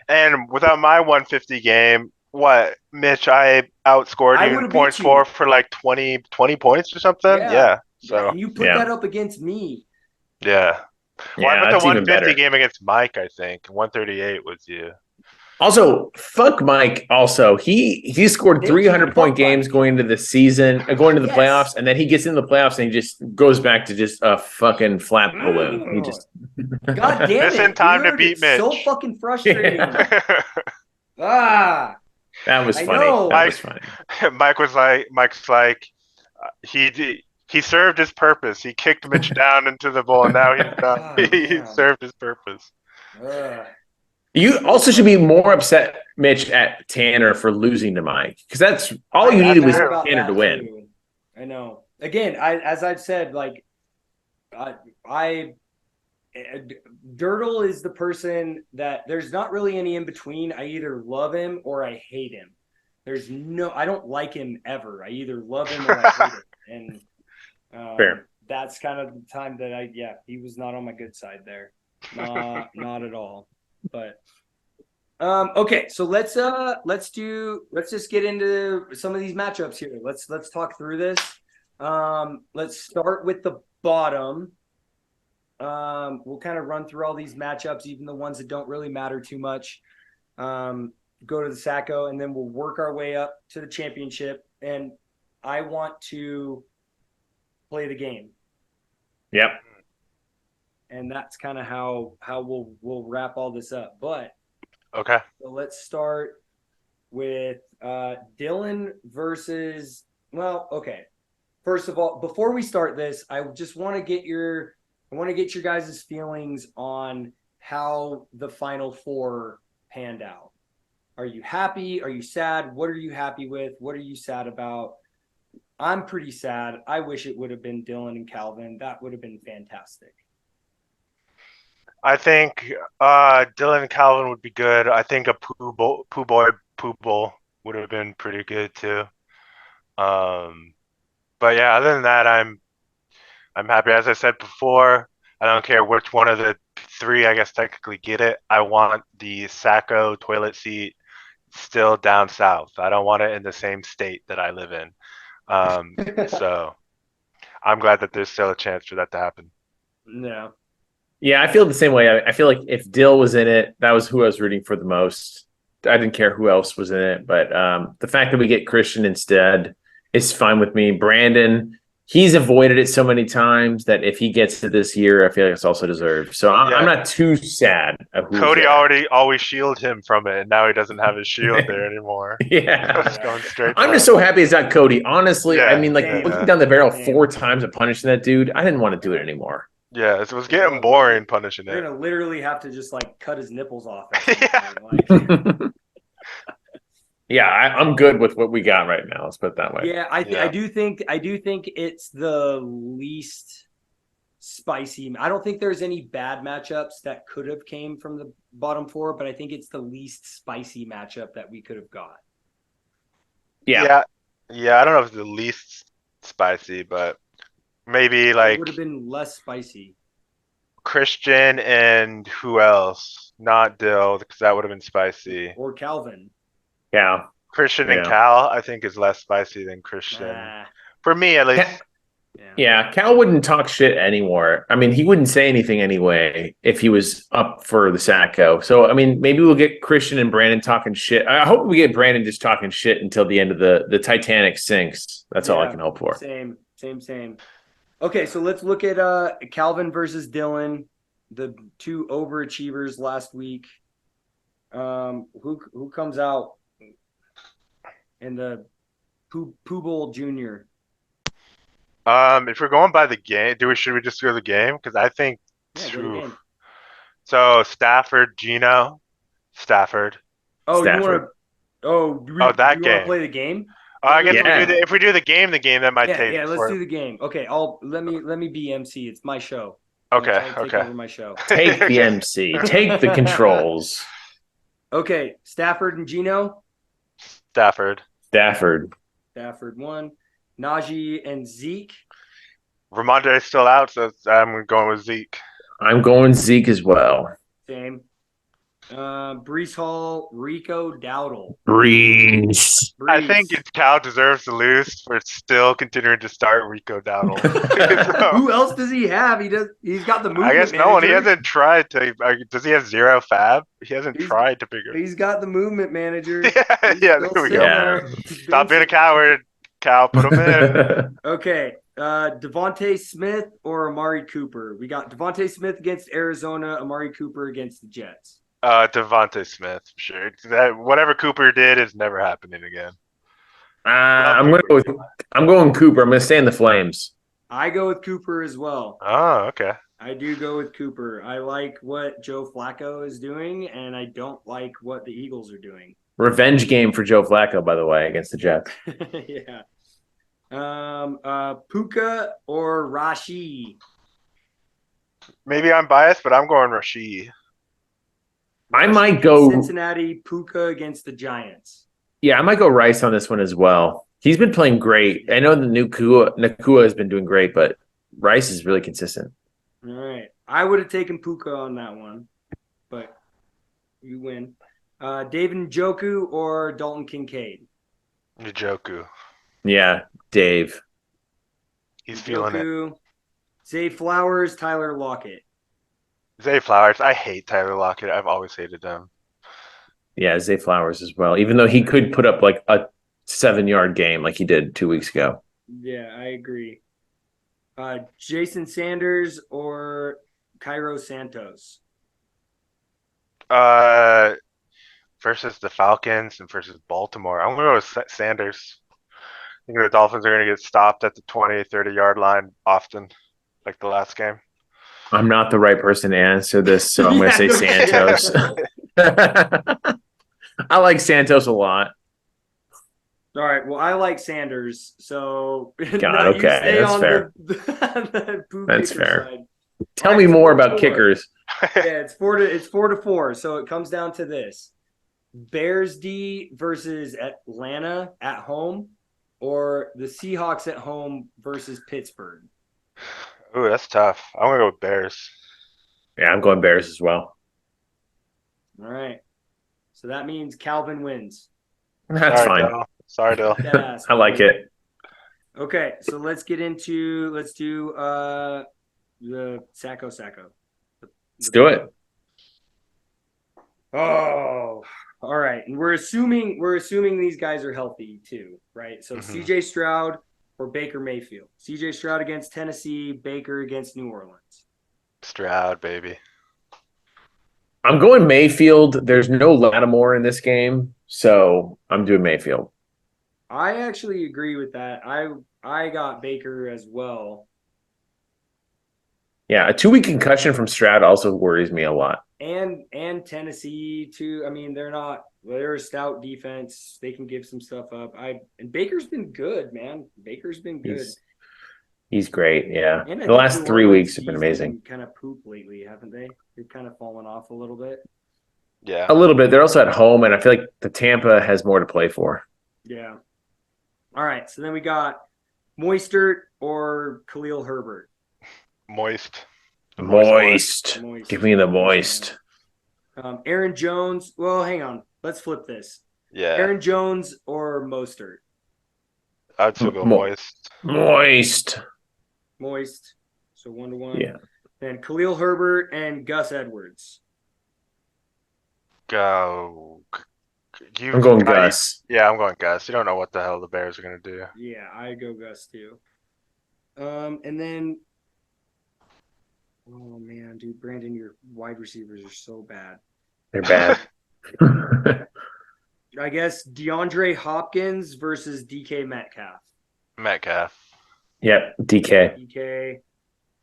And without my 150 game, what, Mitch, I outscored I you in would've points beat you. for like 20 points or something? Yeah. So, And you put that up against me. yeah. Well, I Yeah, put the that's even 150 better. game against Mike, I think. 138 was you. Also, fuck Mike. Also, he scored Thank you. 300-point Fuck games Mike. going into the season, going to the Yes. playoffs, and then he gets into the playoffs and he just goes back to just a fucking flat balloon. He just God damn Missing it, time to dude. beat It's so Mitch. fucking frustrating. Yeah. Ah, That was I funny. know. That was funny. Mike's like, he served his purpose. He kicked Mitch down into the bowl, and now he's done. God He damn. served his purpose. Ugh. You also should be more upset, Mitch, at Tanner for losing to Mike, because that's all you I'm needed mad was about Tanner that to win. too. I know. Again, as I've said, like, I Dirtle is the person that there's not really any in between. I either love him or I hate him. I don't like him ever. I either love him or I hate him. And Fair. that's kind of the time that he was not on my good side there. Not at all. But okay, so let's just get into some of these matchups here. Let's talk through this. Let's start with the bottom. We'll kind of run through all these matchups, even the ones that don't really matter too much. Go to the Sacco, and then we'll work our way up to the championship. And I want to play the game. Yep. And that's kind of how we'll wrap all this up. But Okay. so let's start with Dylan versus. Well, okay. First of all, before we start this, I just want to get your guys' feelings on how the Final Four panned out. Are you happy? Are you sad? What are you happy with? What are you sad about? I'm pretty sad. I wish it would have been Dylan and Calvin. That would have been fantastic. I think Dylan and Calvin would be good. I think a Pooh Bowl would have been pretty good too. But yeah, other than that, I'm happy. As I said before, I don't care which one of the three, I guess, technically get it. I want the Sacco toilet seat still down south. I don't want it in the same state that I live in. So I'm glad that there's still a chance for that to happen. No. Yeah, I feel the same way. I feel like if Dill was in it, that was who I was rooting for the most. I didn't care who else was in it, but the fact that we get Christian instead is fine with me. Brandon, he's avoided it so many times that if he gets it this year, I feel like it's also deserved. So I'm not too sad. Of who's Cody there. always shielded him from it, and now he doesn't have his shield there anymore. Yeah. It's going straight. I'm just so happy it's not Cody. Honestly, Yeah, I mean, like same. looking down the barrel Same. 4 times of punishing that dude, I didn't want to do it anymore. Yeah, it was getting boring punishing They're it. gonna literally have to just like cut his nipples off. Yeah. Like, Yeah, I'm good with what we got right now. Let's put it that way. yeah, I do think it's the least spicy. I don't think there's any bad matchups that could have came from the bottom four, but I think it's the least spicy matchup that we could have got. Yeah. Yeah. I don't know if it's the least spicy, but maybe It like would have been less spicy. Christian and who else? Not Dill, because that would have been spicy. Or Calvin. Yeah. Christian and Yeah. Cal, I think, is less spicy than Christian. Nah. For me, at least. Yeah, Cal wouldn't talk shit anymore. I mean, he wouldn't say anything anyway if he was up for the Sacco. So, I mean, maybe we'll get Christian and Brandon talking shit. I hope we get Brandon just talking shit until the end of the Titanic sinks. That's all I can hope for. Same. Okay, so let's look at Calvin versus Dylan, the two overachievers last week. Who comes out in the Pooh Bowl Junior? If we're going by the game, should we just go to the game? Because I think Go to the game. So Stafford, Gino, Stafford. Oh, Stafford. you want to? Oh, do you that want game. to play the game? I guess Yeah. if we do the game, that might take. Yeah. Let's do the game. Okay, let me be MC. It's my show. Okay. Take over my show. Take the MC. Take the controls. Okay, Stafford and Gino. Stafford. Stafford. Stafford 1. Najee and Zeke. Ramondre's still out, so I'm going with Zeke. I'm going Zeke as well. Same. Brees Hall, Rico Dowdle. Breeze. I think Brees. Cal deserves to lose for still continuing to start Rico Dowdle. So, Who else does he have? He's got the movement I guess manager. no one. He hasn't tried to. Does he have 0 fab? He hasn't He's- tried to figure. He's got the movement manager. Yeah, He's yeah. still There we sitting go. there. He's Stop being a benching. coward, Cal. Put him in. Okay. Devontae Smith or Amari Cooper? We got Devontae Smith against Arizona, Amari Cooper against the Jets. Devontae Smith, for sure. That whatever Cooper did is never happening again. I'm going Cooper. I'm going to stay in the Flames. I go with Cooper as well. Oh, okay. I do go with Cooper. I like what Joe Flacco is doing, and I don't like what the Eagles are doing. Revenge game for Joe Flacco, by the way, against the Jets. Yeah. Puka or Rashi? Maybe I'm biased, but I'm going Rashid. I Rashi might against go. Cincinnati, Puka against the Giants. Yeah, I might go Rice on this one as well. He's been playing great. I know the Nakua has been doing great, but Rice is really consistent. All right. I would have taken Puka on that one, but you win. David Njoku or Dalton Kincaid? Njoku. Yeah, Dave. He's feeling it. Njoku, Zay Flowers, Tyler Lockett. Zay Flowers. I hate Tyler Lockett. I've always hated him. Yeah, Zay Flowers as well. Even though he could put up like a 7-yard game like he did 2 weeks ago. Yeah, I agree. Jason Sanders or Cairo Santos? Versus the Falcons and versus Baltimore. I'm going to go with Sanders. I think the Dolphins are going to get stopped at the 20, 30-yard line often, like the last game. I'm not the right person to answer this, so I'm going to say Santos. I like Santos a lot. All right. Well, I like Sanders, so God, okay, that's fair. That's fair. Side. Tell me more about kickers. Yeah, it's 4-4. So it comes down to this: Bears D versus Atlanta at home, or the Seahawks at home versus Pittsburgh. Ooh, that's tough. I'm going to go with Bears. Yeah, I'm going Bears as well. All right. So that means Calvin wins. That's Sorry, fine. Dale. Sorry, Dill. Deadass. I like it. Okay, so let's do the Sacco. Let's do it. Oh, all right. And we're assuming these guys are healthy too, right? So CJ Stroud or Baker Mayfield. CJ Stroud against Tennessee, Baker against New Orleans. Stroud, baby. I'm going Mayfield. There's no Lattimore in this game, so I'm doing Mayfield. I actually agree with that. I got Baker as well. Yeah, a 2-week concussion from Stroud also worries me a lot. And Tennessee too. I mean, they're a stout defense. They can give some stuff up. And Baker's been good, man. Baker's been good. He's great, yeah. And I The think last New 3 Orleans weeks have been D's amazing. Kind of poop lately, haven't they? They've kind of fallen off a little bit. Yeah. A little bit. They're also at home, and I feel like the Tampa has more to play for. Yeah. All right. So then we got Moistert or Khalil Herbert. Moist. Moist. Give me the moist. Aaron Jones. Well, hang on. Let's flip this. Yeah. Aaron Jones or Mostert? I'd still go Moist. Moist. Moist. So 1-1. Yeah. Then Khalil Herbert and Gus Edwards. Go. I'm going Gus. Yeah, I'm going Gus. You don't know what the hell the Bears are going to do. Yeah, I go Gus too. And then, oh man, dude, Brandon, your wide receivers are so bad. They're bad. I guess DeAndre Hopkins versus DK Metcalf. Metcalf. Yep, DK. DK.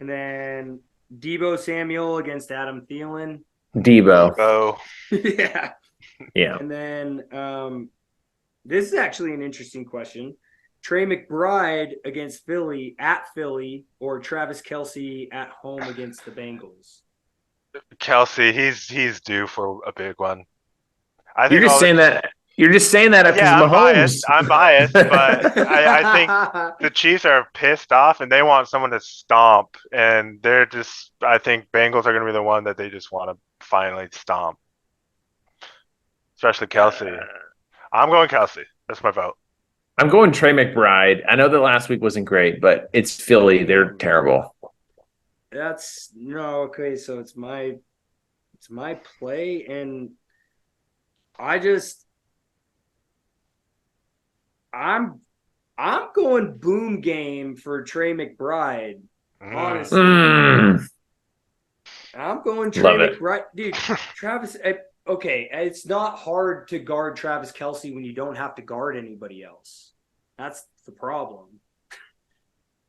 And then Debo Samuel against Adam Thielen. Debo. Yeah. Yeah. And then this is actually an interesting question. Trey McBride against Philly at Philly, or Travis Kelce at home against the Bengals. Kelce, he's due for a big one. You're just saying that You're just saying that because Yeah, I'm biased. Mahomes. I'm biased, but I think the Chiefs are pissed off and they want someone to stomp, and they're just. I think Bengals are going to be the one that they just want to finally stomp, especially Kelsey. I'm going Kelsey. That's my vote. I'm going Trey McBride. I know that last week wasn't great, but it's Philly. They're terrible. That's no okay. So it's my play, and I'm going boom game for Trey McBride. Honestly, I'm going Trey Love it. McBride, dude. Travis, okay, it's not hard to guard Travis Kelce when you don't have to guard anybody else. That's the problem.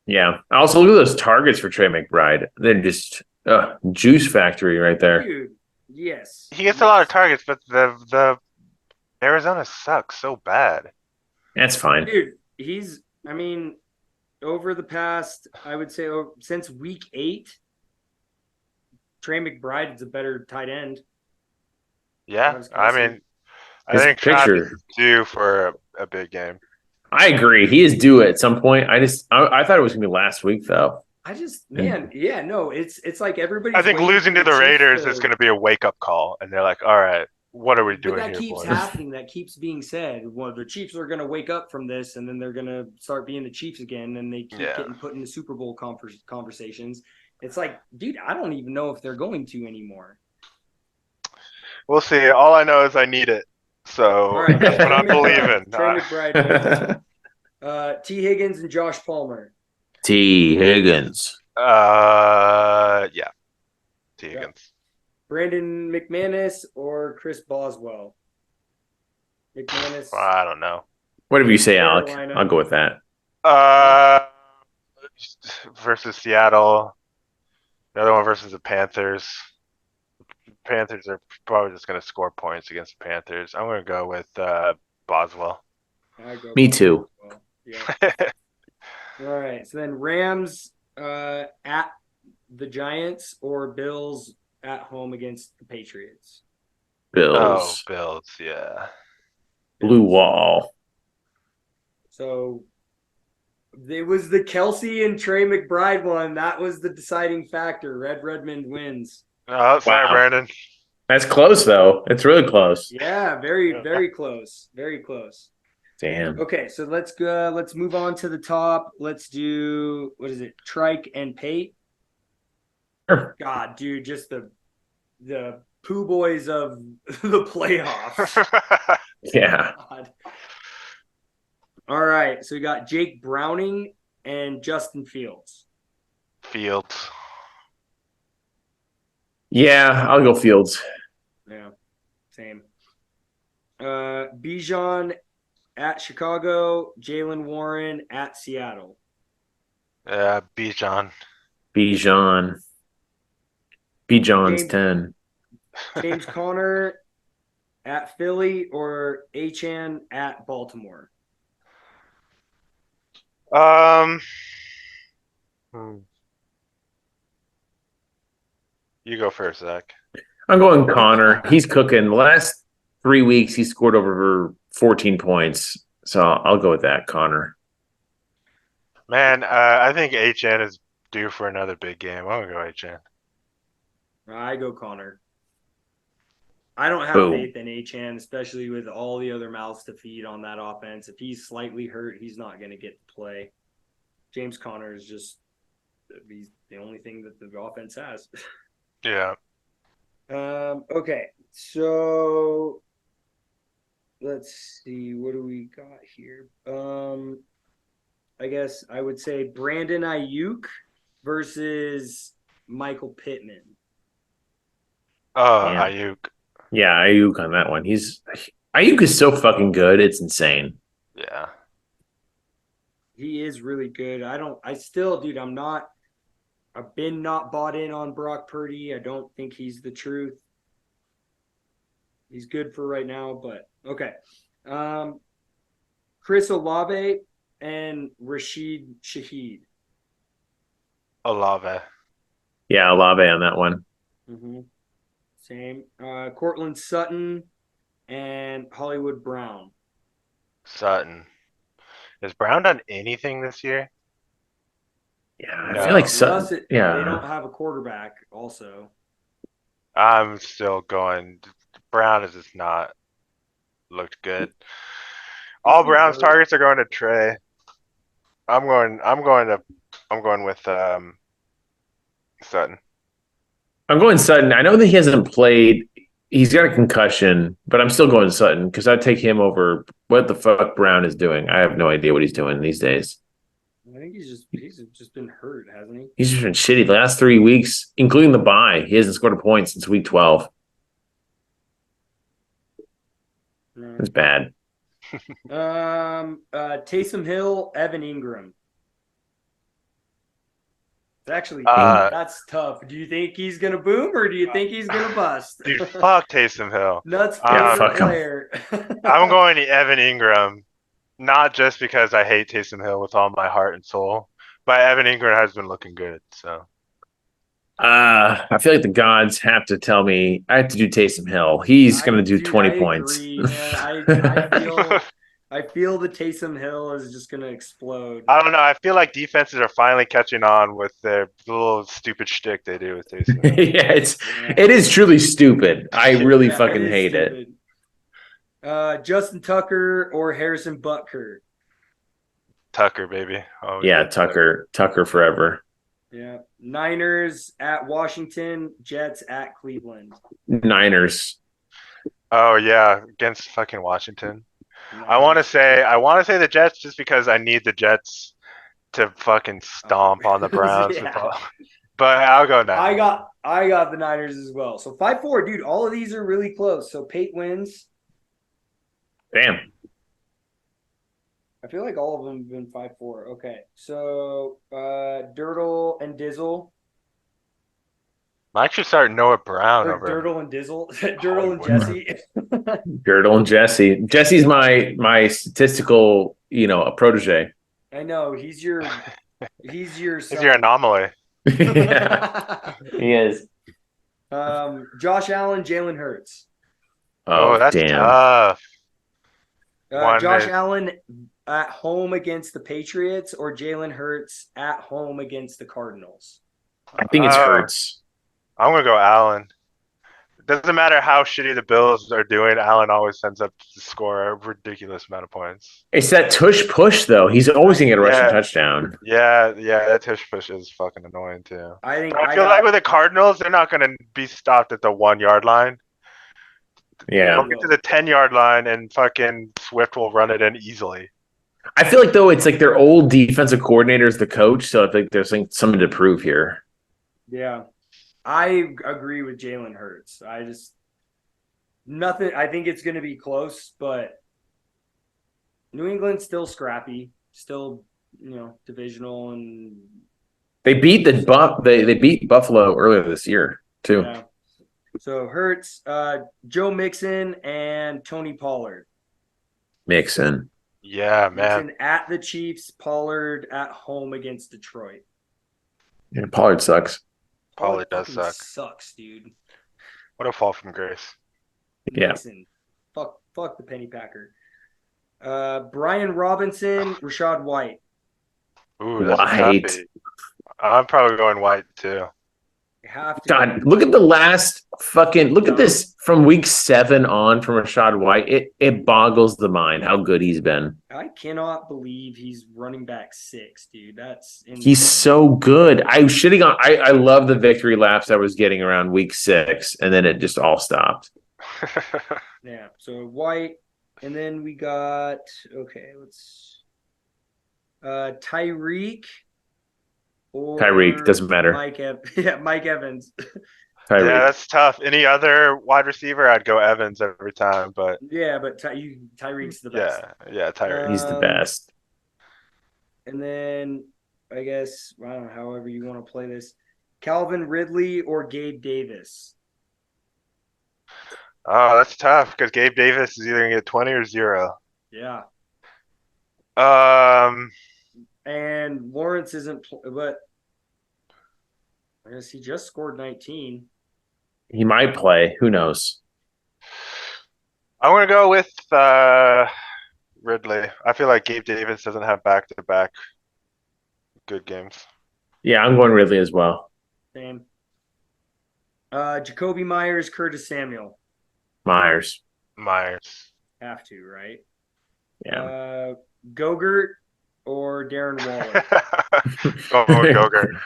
Yeah. Also, look at those targets for Trey McBride. They're just juice factory right there. Dude, yes. He gets a lot of targets, but the Arizona sucks so bad. That's fine. Dude, I mean, over the past, I would say since week 8, Trey McBride is a better tight end. Yeah, I mean, I His think picture- Travis is due for a big game. I agree. He is due at some point. I thought it was gonna be last week though. It's like everybody. I think losing to the Raiders is going to be a wake up call, and they're like, "All right, what are we doing But that here, keeps boys?" happening. That keeps being said. Well, the Chiefs are going to wake up from this, and then they're going to start being the Chiefs again, and they keep getting put into Super Bowl conversations. It's like, dude, I don't even know if they're going to anymore. We'll see. All I know is I need it, so All right. that's what I'm believing. Trey McBride, T. Higgins, and Josh Palmer. T. Higgins. Yeah, T. Higgins. Brandon McManus or Chris Boswell? McManus. I don't know. Whatever you say, Alec. Carolina. I'll go with that. Versus Seattle. The other one versus the Panthers. Panthers are probably just going to score points against the Panthers. I'm going to go with Boswell. Me too. Yeah. All right. So then Rams at the Giants or Bills at home against the Patriots? Bills. Oh, Bills, yeah. Blue wall. So it was the Kelsey and Trey McBride one. That was the deciding factor. Redmond wins. Oh, sorry, Brandon. That's close, though. It's really close. Yeah, very, very close. Very close. Damn. Okay, so let's go. Let's move on to the top. Let's do, what is it? Trike and Pate. Sure. God, dude, just the poo boys of the playoffs. Yeah. God. All right, so we got Jake Browning and Justin Fields. Fields. Yeah, I'll go Fields. Yeah, same. Bijan at Chicago, Jalen Warren at Seattle. Bijan. Bijan's James- 10. James Conner at Philly or Achan at Baltimore. You go first, Zach. I'm going Connor. He's cooking. The last 3 weeks, he scored over 14 points. So I'll go with that, Connor. Man, I think HN is due for another big game. I'm going to go HN. I go Connor. I don't have Boom. faith in Achan, especially with all the other mouths to feed on that offense. If he's slightly hurt, he's not going to get to play. James Conner is just he's the only thing that the offense has. Yeah. Okay, so let's see. What do we got here? I guess I would say Brandon Ayuk versus Michael Pittman. Oh, Yeah. Ayuk. Yeah, Ayuk on that one. Ayuk is so fucking good. It's insane. Yeah. He is really good. I've been not bought in on Brock Purdy. I don't think he's the truth. He's good for right now, but okay. Chris Olave and Rashid Shaheed. Olave. Yeah, Olave on that one. Mm-hmm. Same. Cortland Sutton and Hollywood Brown. Sutton. Has Brown done anything this year? Yeah, I No. feel like Plus, Sutton. they don't Yeah, have a quarterback. Also, I'm still going. Brown has just not looked good. he's All been Brown's hurt. targets are going to Trey. I'm going with Sutton. I'm going Sutton. I know that he hasn't played. He's got a concussion, but I'm still going Sutton because I'd take him over what the fuck Brown is doing. I have no idea what he's doing these days. I think he's just been hurt, hasn't he? He's just been shitty the last 3 weeks, including the bye. He hasn't scored a point since week 12. No. It's bad. Taysom Hill, Evan Ingram. Actually, Uh, that's tough. Do you think he's gonna boom or do you think he's gonna bust? Dude, fuck Taysom Hill. Nuts Yeah, favorite fuck him. player. I'm going to Evan Ingram, not just because I hate Taysom Hill with all my heart and soul, but Evan Ingram has been looking good. So I feel like the gods have to tell me I have to do Taysom Hill. He's going to do Dude, 20 I points. agree, man. I feel the Taysom Hill is just gonna explode. I don't know. I feel like defenses are finally catching on with their little stupid shtick they do with Taysom Hill. Yeah, it is truly stupid. I really Yeah, fucking is hate it. stupid. Justin Tucker or Harrison Butker. Tucker, baby. Always Yeah, love Tucker forever. Yeah. Niners at Washington, Jets at Cleveland. Niners. Oh yeah, against fucking Washington. I Niners. want to say the Jets just because I need the Jets to fucking stomp on the Browns. Yeah. But I'll go now. I got the Niners as well. So 5-4, dude. All of these are really close. So Pate wins. Damn. I feel like all of them have been 5-4. Okay. So Dirtle and Dizzle. I actually started Noah Brown Or over. Dirtle and Dizzle. Dirtle and Jesse. Girdle and Jesse. Jesse's my statistical, a protege. I know. He's your He's son. your anomaly. Yeah, he is. Josh Allen, Jalen Hurts. Oh, that's damn. tough. Josh Allen at home against the Patriots or Jalen Hurts at home against the Cardinals? I think it's Hurts. I'm gonna go Allen. Doesn't matter how shitty the Bills are doing, Allen always ends up to score a ridiculous amount of points. It's that tush push though. He's always gonna get a rushing touchdown. Yeah, that tush push is fucking annoying too. I feel like with the Cardinals, they're not gonna be stopped at the 1 yard line. Yeah. They'll get to the 10-yard line and fucking Swift will run it in easily. I feel like though it's like their old defensive coordinator is the coach, so I think there's like something to prove here. Yeah. I agree with Jalen Hurts. Nothing. I think it's going to be close, but New England's still scrappy, still, divisional, and They beat they beat Buffalo earlier this year too. yeah. So Hurts, Joe Mixon, and Tony Pollard. Mixon. Yeah, man. Mixon at the Chiefs, Pollard at home against Detroit. Yeah, Pollard sucks. Pollard does fucking suck. Sucks, dude. What a fall from grace. Yeah. Mixon. Fuck the penny packer. Brian Robinson, Rashad White. Ooh, that's a White. toughie. I'm probably going White too. You have to. God, look at the last look at this from week 7 on from Rashad White. It boggles the mind how good he's been. I cannot believe he's running back 6, dude. That's insane. He's so good. I was shitting on I love the victory laps I was getting around week 6, and then it just all stopped. Yeah. So White, and then we got Tyreek. Or Tyreek, doesn't matter. Mike Evans. Tyreek. Yeah, that's tough. Any other wide receiver, I'd go Evans every time, but Yeah, but Tyreek's the best. yeah, Tyreek. He's the best. And then I guess I don't know, however you want to play this. Calvin Ridley or Gabe Davis. Oh, that's tough because Gabe Davis is either gonna get 20 or 0. Yeah. Um, And Lawrence isn't, but I guess he just scored 19. He might play. Who knows? I'm gonna go with Ridley. I feel like Gabe Davis doesn't have back-to-back good games. Yeah, I'm going Ridley as well. Same. Jacoby Myers, Curtis Samuel. Myers. Myers. Have to, right? Yeah. Gogurt or Darren Waller. Going with Gogurt.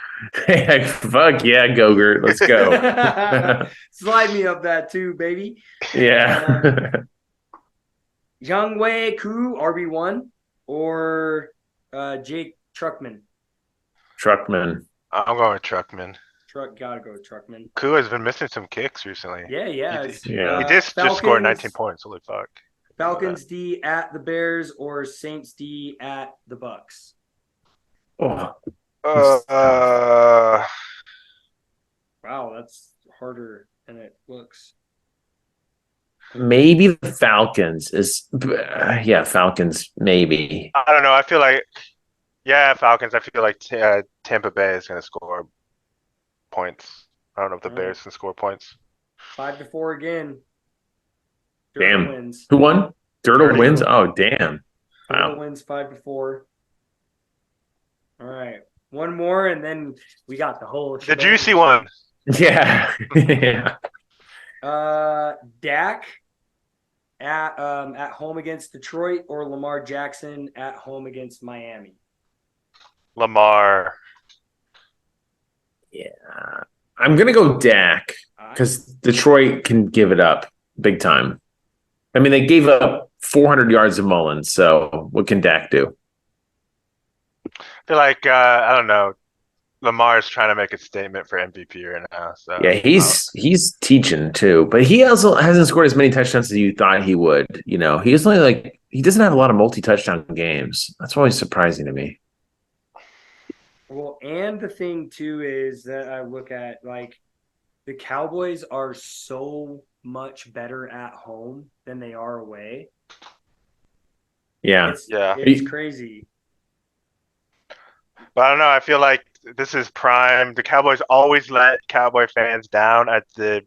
Fuck yeah, Gogurt. Let's go. Slide me up that too, baby. Yeah. Youngwei Koo, RB1, or Jake Truckman. Truckman. I'm going with Truckman. Gotta go with Truckman. Koo has been missing some kicks recently. Yeah. Yeah. He just scored 19 points. Holy fuck. Falcons D at the Bears or Saints D at the Bucks. Oh, Wow, that's harder than it looks. maybe the Falcons is. Yeah, Falcons. Maybe. I don't know. I feel like, Falcons. I feel like Tampa Bay is going to score points. I don't know if the Bears can score points. 5-4 again. Damn. Wins. Who won? Dirtle wins? Oh, damn. Dirtle Wow. wins 5-4. All right. One more, and then we got the whole The juicy one. Yeah. Yeah. Dak at home against Detroit or Lamar Jackson at home against Miami. Lamar. Yeah. I'm going to go Dak because Detroit can give it up big time. I mean, they gave up 400 yards of Mullins, so what can Dak do? I feel like, I don't know. Lamar's trying to make a statement for MVP right now. So Yeah, he's teaching too, but he also hasn't scored as many touchdowns as you thought he would. You know, he's only he doesn't have a lot of multi-touchdown games. That's always surprising to me. Well, and the thing too is that I look at the Cowboys are so much better at home than they are away. Yeah, It's crazy. But I don't know. I feel like this is prime. The Cowboys always let Cowboy fans down at the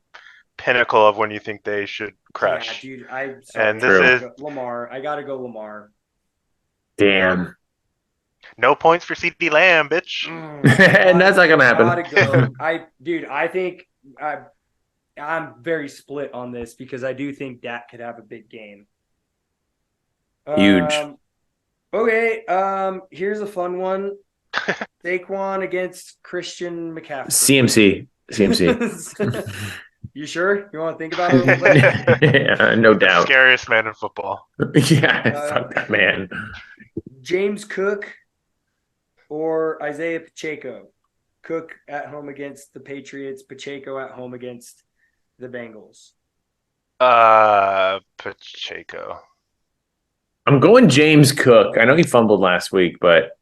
pinnacle of when you think they should crush. Yeah, dude. This is Lamar. I gotta go Lamar. damn. No points for CD Lamb, bitch. And that's not gonna happen. I think I'm very split on this because I do think Dak could have a big game. Huge. Okay. Here's a fun one. Saquon against Christian McCaffrey. CMC. You sure? You want to think about it? Yeah, no doubt. Scariest man in football. Yeah, fuck that man. James Cook or Isaiah Pacheco? Cook at home against the Patriots. Pacheco at home against the Bengals. Pacheco. I'm going James Cook. I know he fumbled last week, but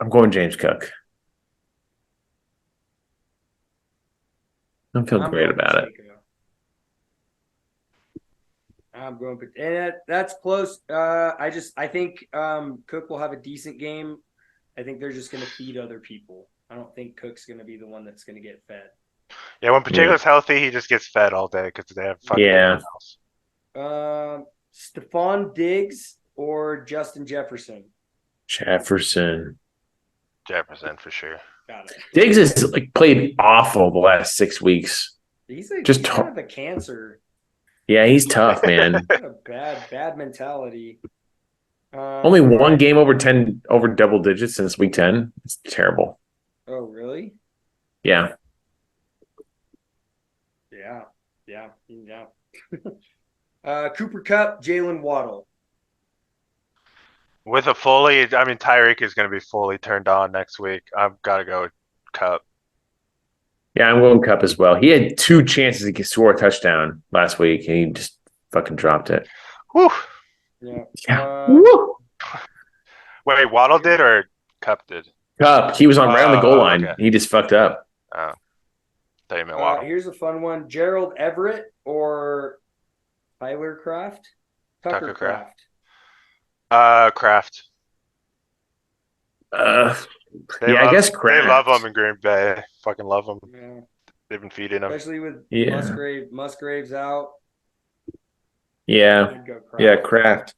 I'm going James Cook. I don't feel great about it. I'm going, and that's close. I think Cook will have a decent game. I think they're just going to feed other people. I don't think Cook's going to be the one that's going to get fed. Yeah, when Pacheco's healthy, he just gets fed all day because they have fucking else. Stephon Diggs or Justin Jefferson? Jefferson for sure. Got it. Diggs has played awful the last 6 weeks. He's kind of a cancer. Yeah, he's tough, man. A bad mentality. Only one game over double digits since week 10. It's terrible. Oh, really? Yeah. Yeah. Cooper Kupp, Jalen Waddle. With Tyreek is going to be fully turned on next week. I've got to go with Kupp. Yeah, I'm going Kupp as well. He had 2 chances to score a touchdown last week, and he just fucking dropped it. Whew. Yeah. Woo. Wait, Waddle did or Kupp did? Kupp. He was right on the goal line. Okay. He just fucked up. Oh. Thought you meant Waddle. Here's a fun one. Gerald Everett or Tyler Kraft? Tucker Kraft. Kraft. I guess Kraft. They love him in Green Bay. Fucking love him. Yeah. They've been feeding him. Especially with Yeah. Musgrave's out. Yeah. I'd go Kraft. Yeah, Kraft.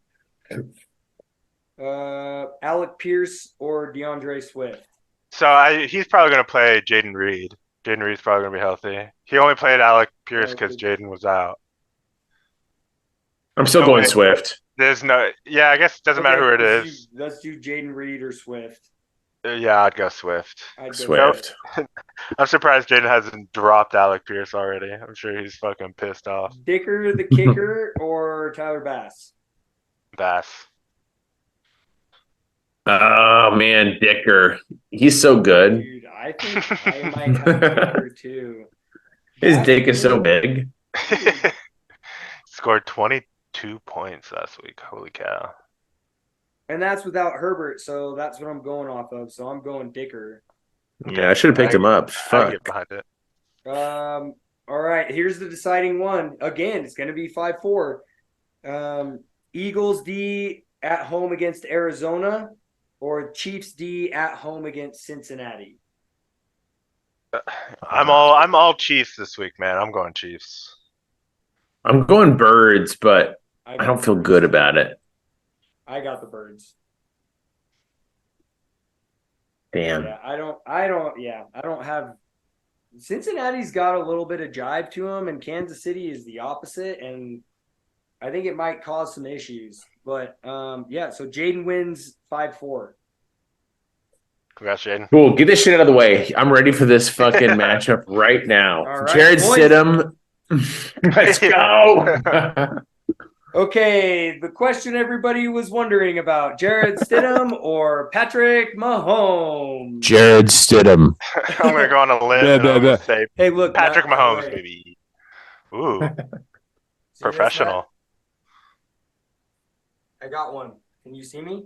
Alec Pierce or DeAndre Swift? So he's probably going to play Jaden Reed. Jaden Reed's probably going to be healthy. He only played Alec Pierce because Jaden was out. I'm still going Swift. There's no. Yeah, I guess it doesn't matter who it is. Let's do Jaden Reed or Swift. Yeah, I'd go Swift. Swift. I'm surprised Jaden hasn't dropped Alec Pierce already. I'm sure he's fucking pissed off. Dicker the kicker or Tyler Bass? Bass. Oh man, Dicker. He's so good. Dude, I think I might have Dicker too. His dick is so big. Scored 22 points last week. Holy cow. And that's without Herbert, so that's what I'm going off of. So I'm going Dicker. Yeah, I should have picked him up. I get Fuck. behind it. All right, here's the deciding one. Again, it's going to be 5-4. Eagles D at home against Arizona or Chiefs D at home against Cincinnati? I'm all Chiefs this week, man. I'm going Chiefs. I'm going Birds, but I don't feel good about it. I got the Birds. Damn. Yeah, I don't have. Cincinnati's got a little bit of jive to them, and Kansas City is the opposite, and I think it might cause some issues. But yeah, so Jaden wins 5-4. Congrats, Jaden. Cool. Get this shit out of the way. I'm ready for this fucking matchup right now. All right, Jared boys. Stidham. Let's go. Okay, the question everybody was wondering about: Jared Stidham or Patrick Mahomes? Jared Stidham. I'm gonna go on a limb and I'm gonna say Hey, look, Patrick Matt, Mahomes, wait. baby. Ooh, See this, professional. Matt? I got one. Can you see me?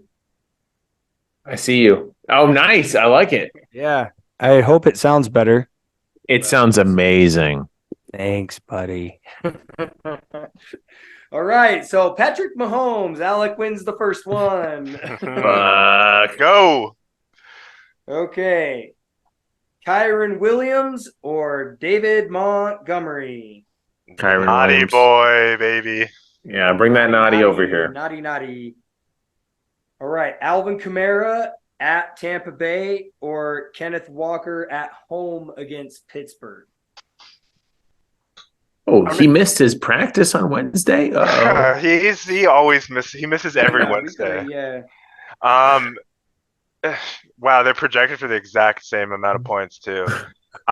I see you. Oh, nice. I like it. Yeah. I hope it sounds better. It sounds amazing. Thanks, buddy. All right, so Patrick Mahomes, Alec wins the first one. Fuck. Go. Okay. Kyron Williams or David Montgomery? Kyron Naughty Williams. boy, baby. Yeah, bring that naughty over here. Naughty. All right, Alvin Kamara at Tampa Bay or Kenneth Walker at home against Pittsburgh? Oh, he missed his practice on Wednesday? Uh-oh. He always misses. He misses every Yeah, Wednesday. Yeah. Wow, they're projected for the exact same amount of points too.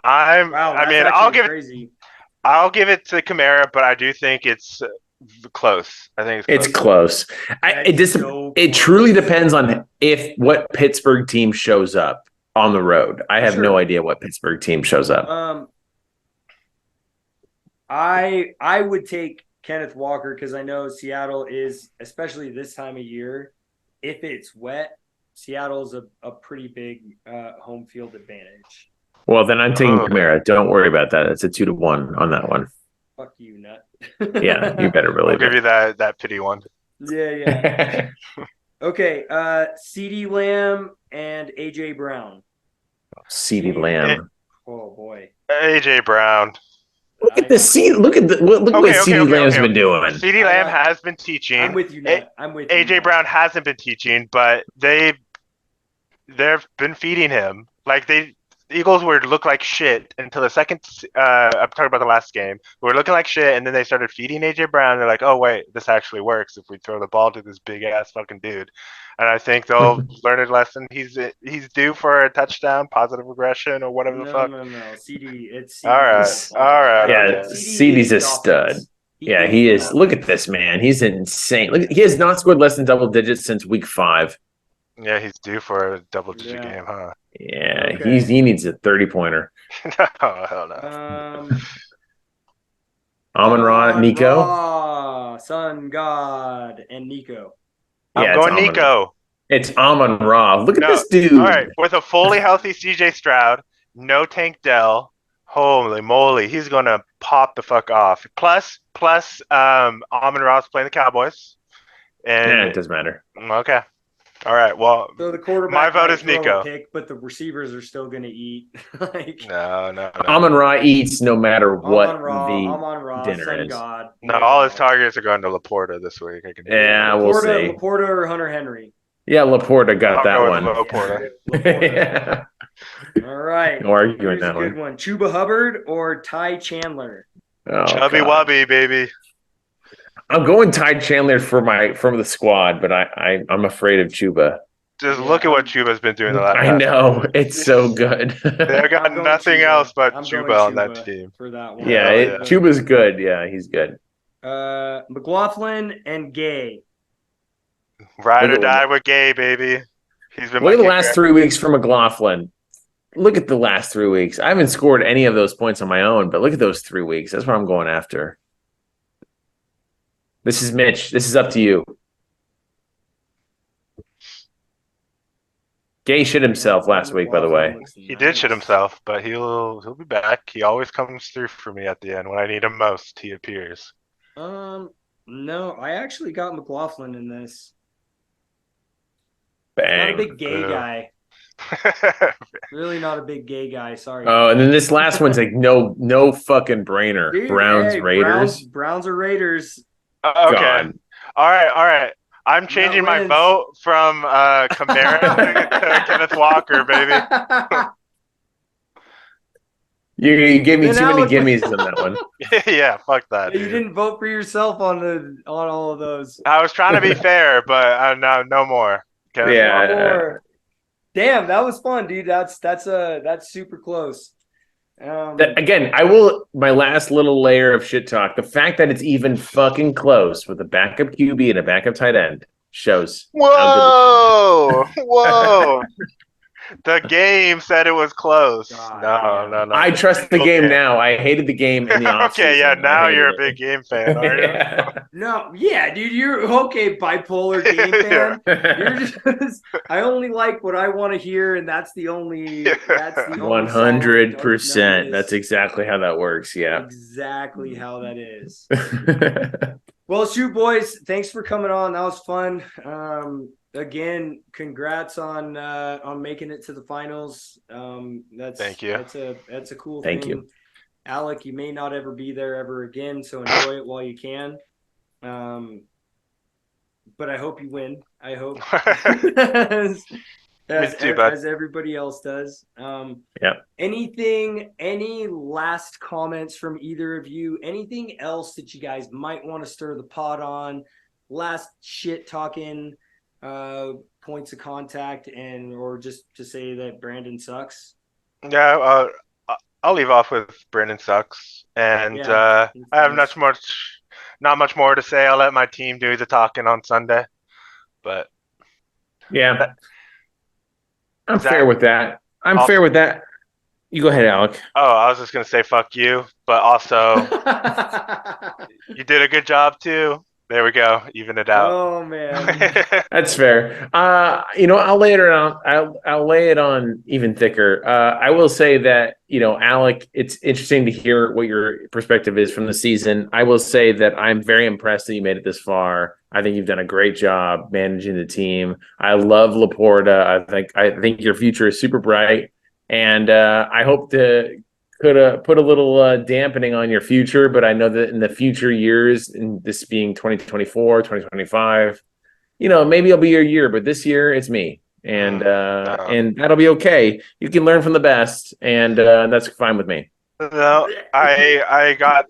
Wow, I'll give it to Kamara, but I do think it's close. I think It's close. It truly depends on what Pittsburgh team shows up on the road. I have no idea what Pittsburgh team shows up. I would take Kenneth Walker because I know Seattle is, especially this time of year, if it's wet, Seattle's a pretty big home field advantage. Well, then I'm taking Kamara. Don't worry about that. It's a 2-1 on that one. Fuck you, nut. Yeah, you better believe I'll give it. you that pity one. Yeah. Okay, CeeDee Lamb and AJ Brown. CeeDee Lamb. Oh boy. AJ Brown. Look at what CeeDee Lamb's been doing. CeeDee Lamb has been teaching. I'm with you, Nat. I'm with you. AJ Brown hasn't been teaching, but they've been feeding him. Like the Eagles would look like shit until the second. I'm talking about the last game. We were looking like shit, and then they started feeding AJ Brown. They're like, "Oh wait, this actually works if we throw the ball to this big ass fucking dude." And I think they'll learn a lesson. He's due for a touchdown, positive regression, or whatever the fuck. No. CD. It's All right. Yeah, CeeDee's a stud. Yeah, he is. Look at this man. He's insane. Look, he has not scored less than double digits since week 5. Yeah, he's due for a double-digit game, huh? Yeah, Okay. he needs a 30-pointer. No, hell no. Amon-Ra, Nico. Ra, Sun God, and Nico. I'm going Nico. It's Amon-Ra. Look at this dude. All right, with a fully healthy CJ Stroud, no Tank Dell, holy moly, he's going to pop the fuck off. Plus, Amon-Ra's playing the Cowboys. And Yeah, it doesn't matter. Okay. All right. Well, So the quarterback my vote might is throw Nico. a pick, but the receivers are still going to eat. Like, No. Amon Ra eats no matter I'm what on Raw, dinner Sun is. God. No, all his targets are going to Laporta this week. I can hear Yeah, we'll see. Laporta or Hunter Henry. Yeah, Laporta got that I'll one. go with Laporta. Laporta. Yeah. All right. No arguing Here's a that good one. Chuba Hubbard or Ty Chandler? Oh, Chubby God. Wubby, baby. I'm going Ty Chandler from the squad, but I'm afraid of Chuba. Just look at what Chuba's been doing the last. I know it's so good. They got I'm going nothing Chuba. else but I'm going Chuba on that Chuba team. for that one. Yeah, Yeah. Chuba's good. Yeah, he's good. McLaughlin and Gay. Ride or Look at- die with Gay, baby. He's been Look my at the kicker. last 3 weeks for McLaughlin. Look at the last 3 weeks. I haven't scored any of those points on my own, but look at those 3 weeks. That's what I'm going after. This is Mitch. This is up to you. Gay shit himself last week, by the way. He did shit himself, but he'll be back. He always comes through for me at the end when I need him most. He appears. No, I actually got McLaughlin in this. Not a Bang. big gay guy. Really not a big gay guy. Sorry. Oh, and then this last one's like no fucking brainer. Dude, Browns, hey, Raiders. Browns or Raiders. Okay. God. All right. I'm changing my wins. vote from Kamara to Kenneth Walker, baby. You gave me Then too many Alec- gimmies on that one. Yeah, fuck that. You Dude. didn't vote for yourself on all of those. I was trying to be fair, but no more. Kenneth Yeah. Walker. Or, damn, that was fun, dude. That's super close. Again, I will. My last little layer of shit talk. The fact that it's even fucking close with a backup QB and a backup tight end shows. Whoa! The game said it was close. God, No. I trust the game now. I hated the game in the offseason. Okay, yeah. Now I hated you're a it. big game fan, are you? Yeah. No, yeah, dude, you're okay, bipolar game fan. You're just I only like what I want to hear, and that's the only 100%. That's exactly how that works. Yeah. exactly how that is. Well, shoot, boys, thanks for coming on. That was fun. Again, congrats on making it to the finals. Thank you. That's a cool Thank thing. you. Alec, you may not ever be there ever again, so enjoy it while you can. But I hope you win. I hope. As everybody else does. Yeah. Any last comments from either of you? Anything else that you guys might want to stir the pot on? Last shit talking points of contact or just to say that Brandon sucks? Yeah, I'll leave off with Brandon sucks, and I have not much more to say. I'll let my team do the talking on Sunday, but yeah, I'm fair with that. I'm fair with that. You go ahead, Alec. Oh, I was just gonna say fuck you, but also you did a good job too. There we go, even it out. Oh man, that's fair. I'll lay it on. I'll lay it on even thicker. I will say that Alec, it's interesting to hear what your perspective is from the season. I will say that I'm very impressed that you made it this far. I think you've done a great job managing the team. I love Laporta. I think your future is super bright, and I hope to could put a little dampening on your future, but I know that in the future years, in this being 2024, 2025, maybe it'll be your year, but this year it's me, and that'll be okay. You can learn from the best, and that's fine with me. No, I got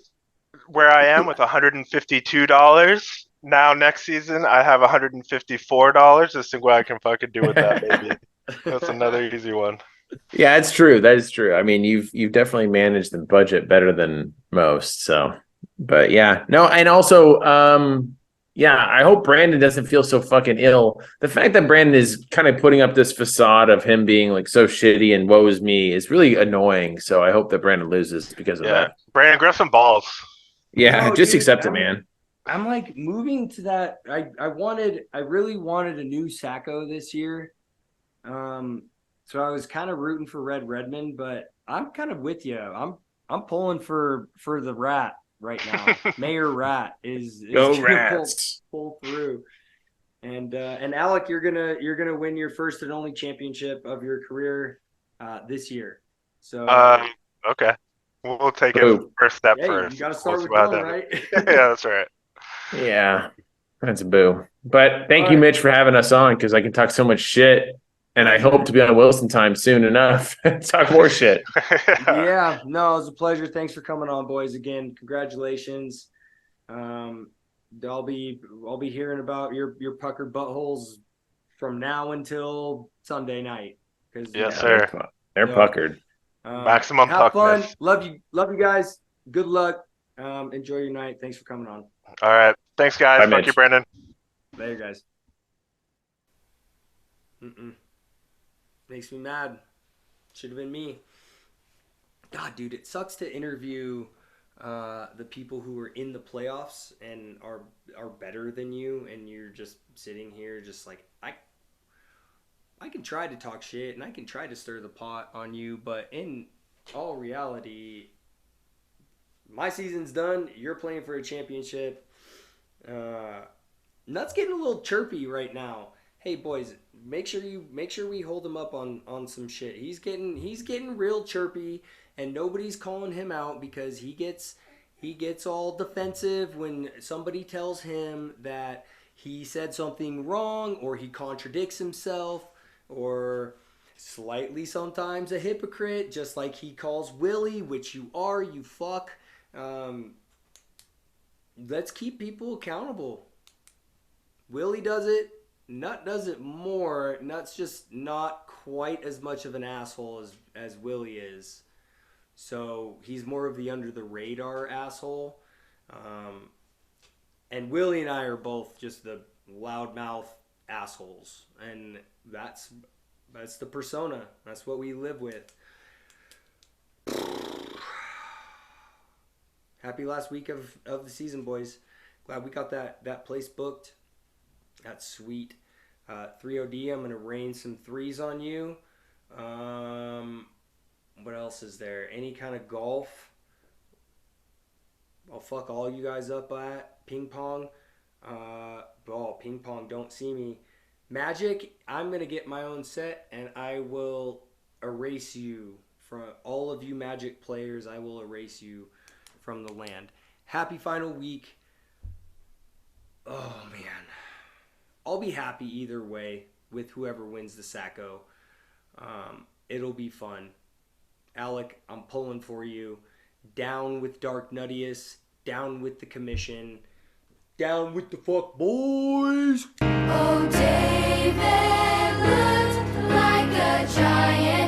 where I am with $152. Now next season I have $154. Just think what I can fucking do with that, baby. That's another easy one. Yeah, it's true. That is true. I mean, you've definitely managed the budget better than most. So, but yeah, no, and also, I hope Brandon doesn't feel so fucking ill. The fact that Brandon is kind of putting up this facade of him being like so shitty and woe is me is really annoying. So I hope that Brandon loses because of that. Brandon, grab some balls. Yeah, just accept it, man. I'm like moving to that. I really wanted a new Sacco this year. So I was kind of rooting for Redmond, but I'm kind of with you. I'm pulling for the Rat right now. Mayor Rat is Go Rats. Pull through. And Alec, you're gonna win your first and only championship of your career this year. So Okay. We'll take it Boo. first step hey, first. you got to start We'll see with how one, that right? Yeah, that's right. Yeah, that's a boo. But thank All you, right. Mitch, for having us on because I can talk so much shit. And I hope to be on Wilson time soon enough. Talk more shit. Yeah, no, it was a pleasure. Thanks for coming on, boys. Again, congratulations. I'll be hearing about your puckered buttholes from now until Sunday night. Because Yes, Yeah, sir. they're So, puckered. Maximum have fun. puckness. Love you guys. Good luck. Enjoy your night. Thanks for coming on. All right. Thanks, guys. Bye, Fuck Mitch. you, Brandon. Later, guys. Makes me mad. Should have been me. God, dude, it sucks to interview the people who are in the playoffs and are better than you, and you're just sitting here just like I can try to talk shit and I can try to stir the pot on you, but in all reality, my season's done. You're playing for a championship. Nuts getting a little chirpy right now. Hey boys, make sure we hold him up on some shit. He's getting real chirpy, and nobody's calling him out because he gets all defensive when somebody tells him that he said something wrong or he contradicts himself or slightly sometimes a hypocrite, just like he calls Willie, which you are, you fuck. Let's keep people accountable. Willie does it. Nut does it more. Nut's just not quite as much of an asshole as Willie is. So he's more of the under the radar asshole. And Willie and I are both just the loudmouth assholes. And that's the persona. That's what we live with. Happy last week of the season, boys. Glad we got that place booked. That's sweet. 3OD, I'm going to rain some threes on you. What else is there? Any kind of golf? I'll fuck all you guys up at. Ping pong. Ping pong, don't see me. Magic, I'm going to get my own set, and I will erase you from all of you Magic players. I will erase you from the land. Happy final week. Oh, man. I'll be happy either way with whoever wins the Sacco. It'll be fun. Alec, I'm pulling for you. Down with Dark Nuttius. Down with the commission. Down with the fuck boys. Oh, David looked like a giant.